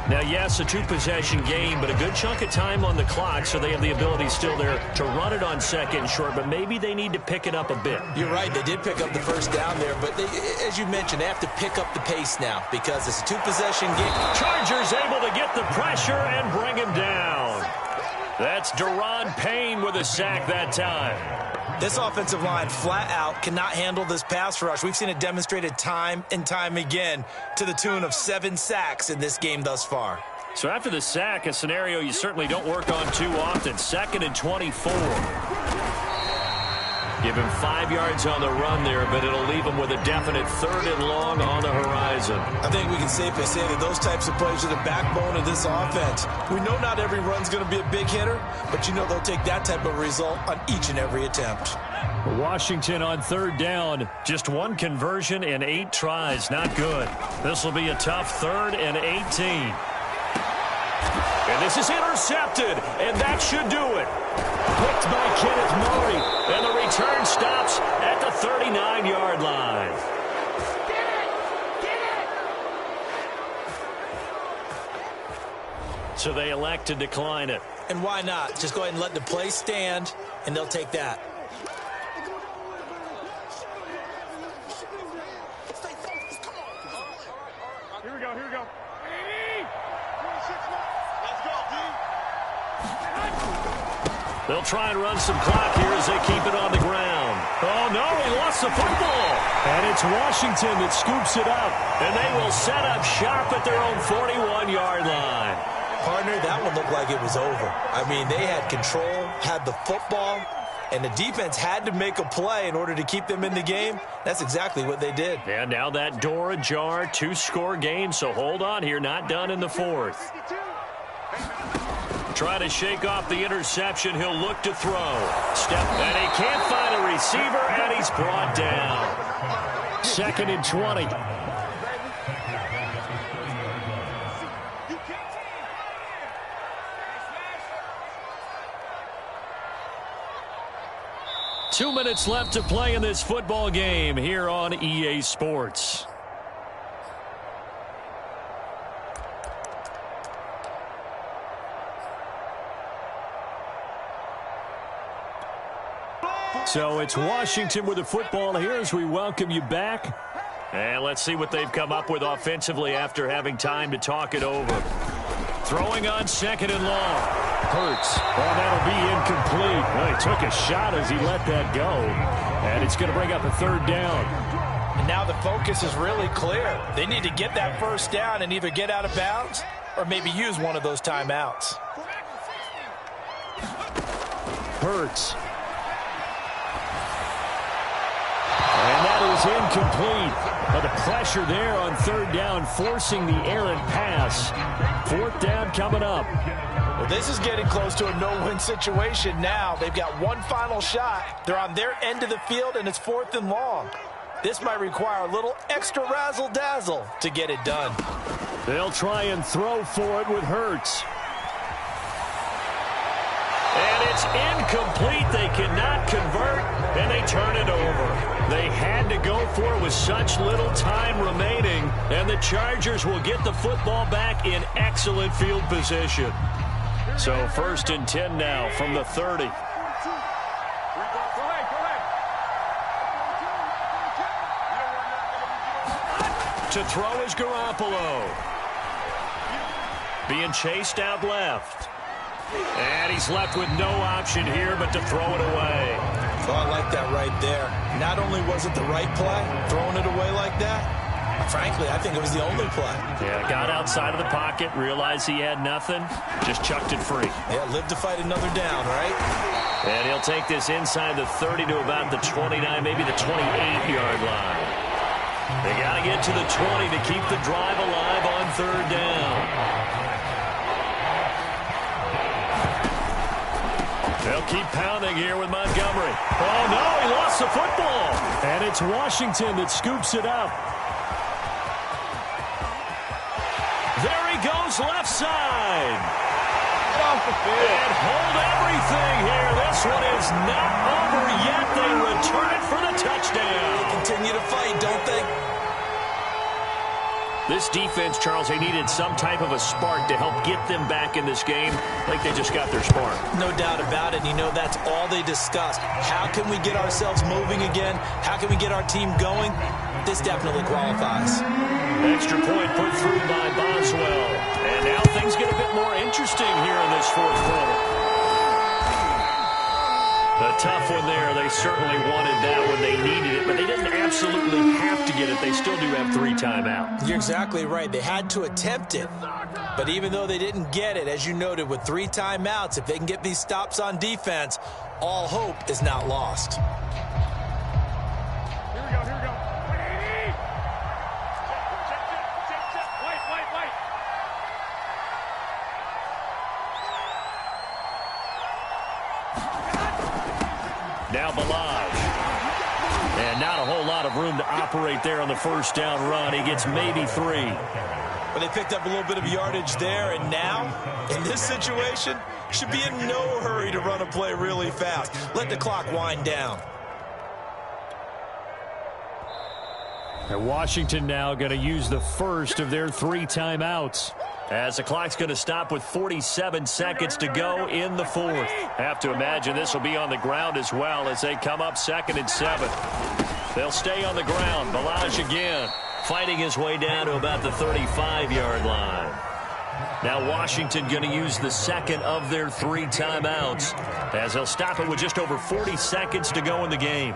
Now, yes, a 2-possession game, but a good chunk of time on the clock, so they have the ability still there to run it on 2nd and short, but maybe they need to pick it up a bit. You're right. They did pick up the 1st down there, but they, as you mentioned, they have to pick up the pace now because it's a 2-possession game. Chargers able to get the pressure and bring him down. That's Daron Payne with a sack that time. This offensive line flat out cannot handle this pass rush. We've seen it demonstrated time and time again to the tune of 7 sacks in this game thus far. So after the sack, a scenario you certainly don't work on too often. 2nd and 24. Give him 5 yards on the run there, but it'll leave him with a definite 3rd and long on the horizon. I think we can safely say that those types of plays are the backbone of this offense. We know not every run's going to be a big hitter, but you know they'll take that type of result on each and every attempt. Washington on 3rd down. Just 1 conversion and 8 tries. Not good. This will be a tough 3rd and 18. And this is intercepted, and that should do it. Picked by Kenneth Murray, and the return stops at the 39-yard line. So they elect to decline it. And why not? Just go ahead and let the play stand, and they'll take that. Here we go, here we go. They'll try and run some clock here as they keep it on the ground. Oh, no, he lost the football. And it's Washington that scoops it up. And they will set up shop at their own 41-yard line. Partner, that one looked like it was over. I mean, they had control, had the football, and the defense had to make a play in order to keep them in the game. That's exactly what they did. And now that door ajar, 2-score game, so hold on here, not done in the fourth. Trying to shake off the interception. He'll look to throw. Step, and he can't find a receiver, and he's brought down. 2nd and 20. Two minutes left to play in this football game here on EA Sports. So it's Washington with the football here as we welcome you back. And let's see what they've come up with offensively after having time to talk it over. Throwing on 2nd and long. Hurts. Well, that'll be incomplete. Well, he took a shot as he let that go. And it's going to bring up a 3rd down. And now the focus is really clear. They need to get that 1st down and either get out of bounds or maybe use one of those timeouts. Hurts. And that is incomplete. But the pressure there on 3rd down, forcing the errant pass. 4th down coming up. Well, this is getting close to a no-win situation now. They've got one final shot. They're on their end of the field, and it's 4th and long. This might require a little extra razzle-dazzle to get it done. They'll try and throw for it with Hurts. And it's incomplete. They cannot convert, and they turn it over. They had to go for it with such little time remaining, and the Chargers will get the football back in excellent field position. So 1st and 10 now from the 30. To throw is Garoppolo. Being chased out left. And he's left with no option here but to throw it away. Oh, I like that right there. Not only was it the right play, throwing it away like that, frankly, I think it was the only play. Yeah, got outside of the pocket, realized he had nothing, just chucked it free. Yeah, live to fight another down, right? And he'll take this inside the 30 to about the 29, maybe the 28-yard line. They got to get to the 20 to keep the drive alive on 3rd down. They'll keep pounding here with Montgomery. Oh, no, he lost the football. And it's Washington that scoops it up. There he goes, left side. And hold everything here. This one is not over yet. They return it for the touchdown. They continue to fight, don't they? This defense, Charles, they needed some type of a spark to help get them back in this game. Like they just got their spark. No doubt about it. You know, that's all they discussed. How can we get ourselves moving again? How can we get our team going? This definitely qualifies. Extra point put through by Boswell. And now things get a bit more interesting here in this 4th quarter. A tough one there. They certainly wanted that when they needed it, but they didn't absolutely have to get it. They still do have 3 timeouts. You're exactly right. They had to attempt it. But even though they didn't get it, as you noted, with 3 timeouts, if they can get these stops on defense, all hope is not lost. Here we go, here we go. Wait. Now Balaj. And not a whole lot of room to operate there on the 1st down run. He gets maybe 3. But they picked up a little bit of yardage there, and now, in this situation, should be in no hurry to run a play really fast. Let the clock wind down. And Washington now going to use the first of their 3 timeouts. As the clock's going to stop with 47 seconds to go in the fourth. Have to imagine this will be on the ground as well as they come up 2nd and 7. They'll stay on the ground. Balaj again, fighting his way down to about the 35-yard line. Now Washington going to use the second of their 3 timeouts as they'll stop it with just over 40 seconds to go in the game.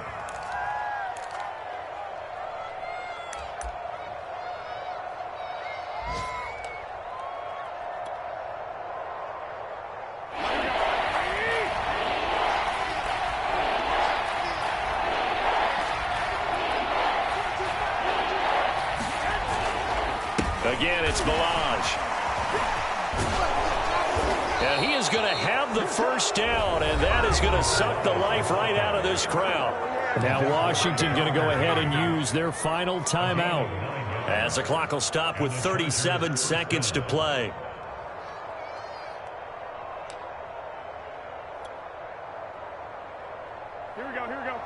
Again, it's Balaj. And he is going to have the first down, and that is going to suck the life right out of this crowd. Now Washington going to go ahead and use their final timeout. As the clock will stop with 37 seconds to play. Here we go, here we go.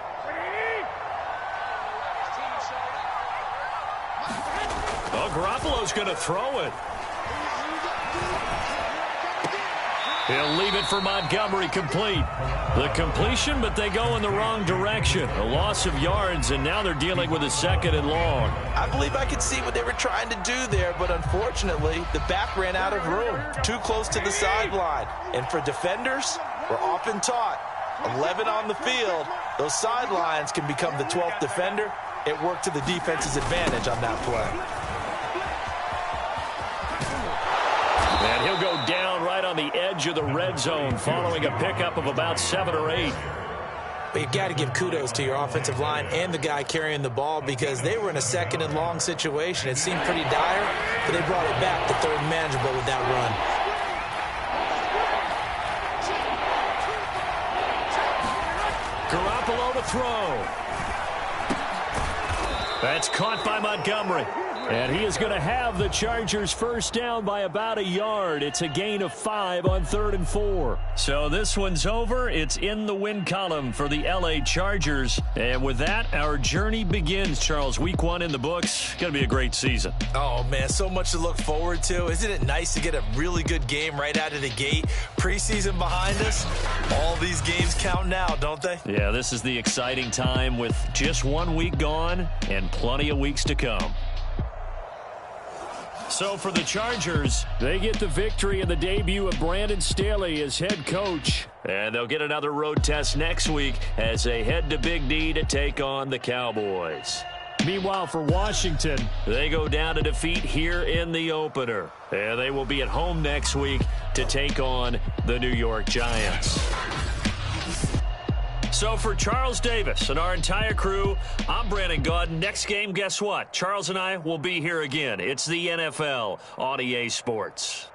Oh, Garoppolo's going to throw it. He'll leave it for Montgomery complete. The completion, but they go in the wrong direction. A loss of yards, and now they're dealing with a 2nd and long. I believe I could see what they were trying to do there, but unfortunately, the back ran out of room. Too close to the sideline. And for defenders, we're often taught, 11 on the field, those sidelines can become the 12th defender. It worked to the defense's advantage on that play. And he'll go down right on the edge of the red zone following a pickup of about 7 or 8. But you've got to give kudos to your offensive line and the guy carrying the ball because they were in a 2nd and long situation. It seemed pretty dire, but they brought it back to 3rd and manageable with that run. Garoppolo to throw. That's caught by Montgomery. And he is going to have the Chargers first down by about a yard. It's a gain of 5 on 3rd and 4. So this one's over. It's in the win column for the L.A. Chargers. And with that, our journey begins, Charles. Week 1 in the books. Going to be a great season. Oh, man, so much to look forward to. Isn't it nice to get a really good game right out of the gate? Preseason behind us. All these games count now, don't they? Yeah, this is the exciting time with just 1 week gone and plenty of weeks to come. So for the Chargers, they get the victory in the debut of Brandon Staley as head coach. And they'll get another road test next week as they head to Big D to take on the Cowboys. Meanwhile, for Washington, they go down to defeat here in the opener. And they will be at home next week to take on the New York Giants. So for Charles Davis and our entire crew, I'm Brandon Gaudin. Next game, guess what? Charles and I will be here again. It's the NFL on EA Sports.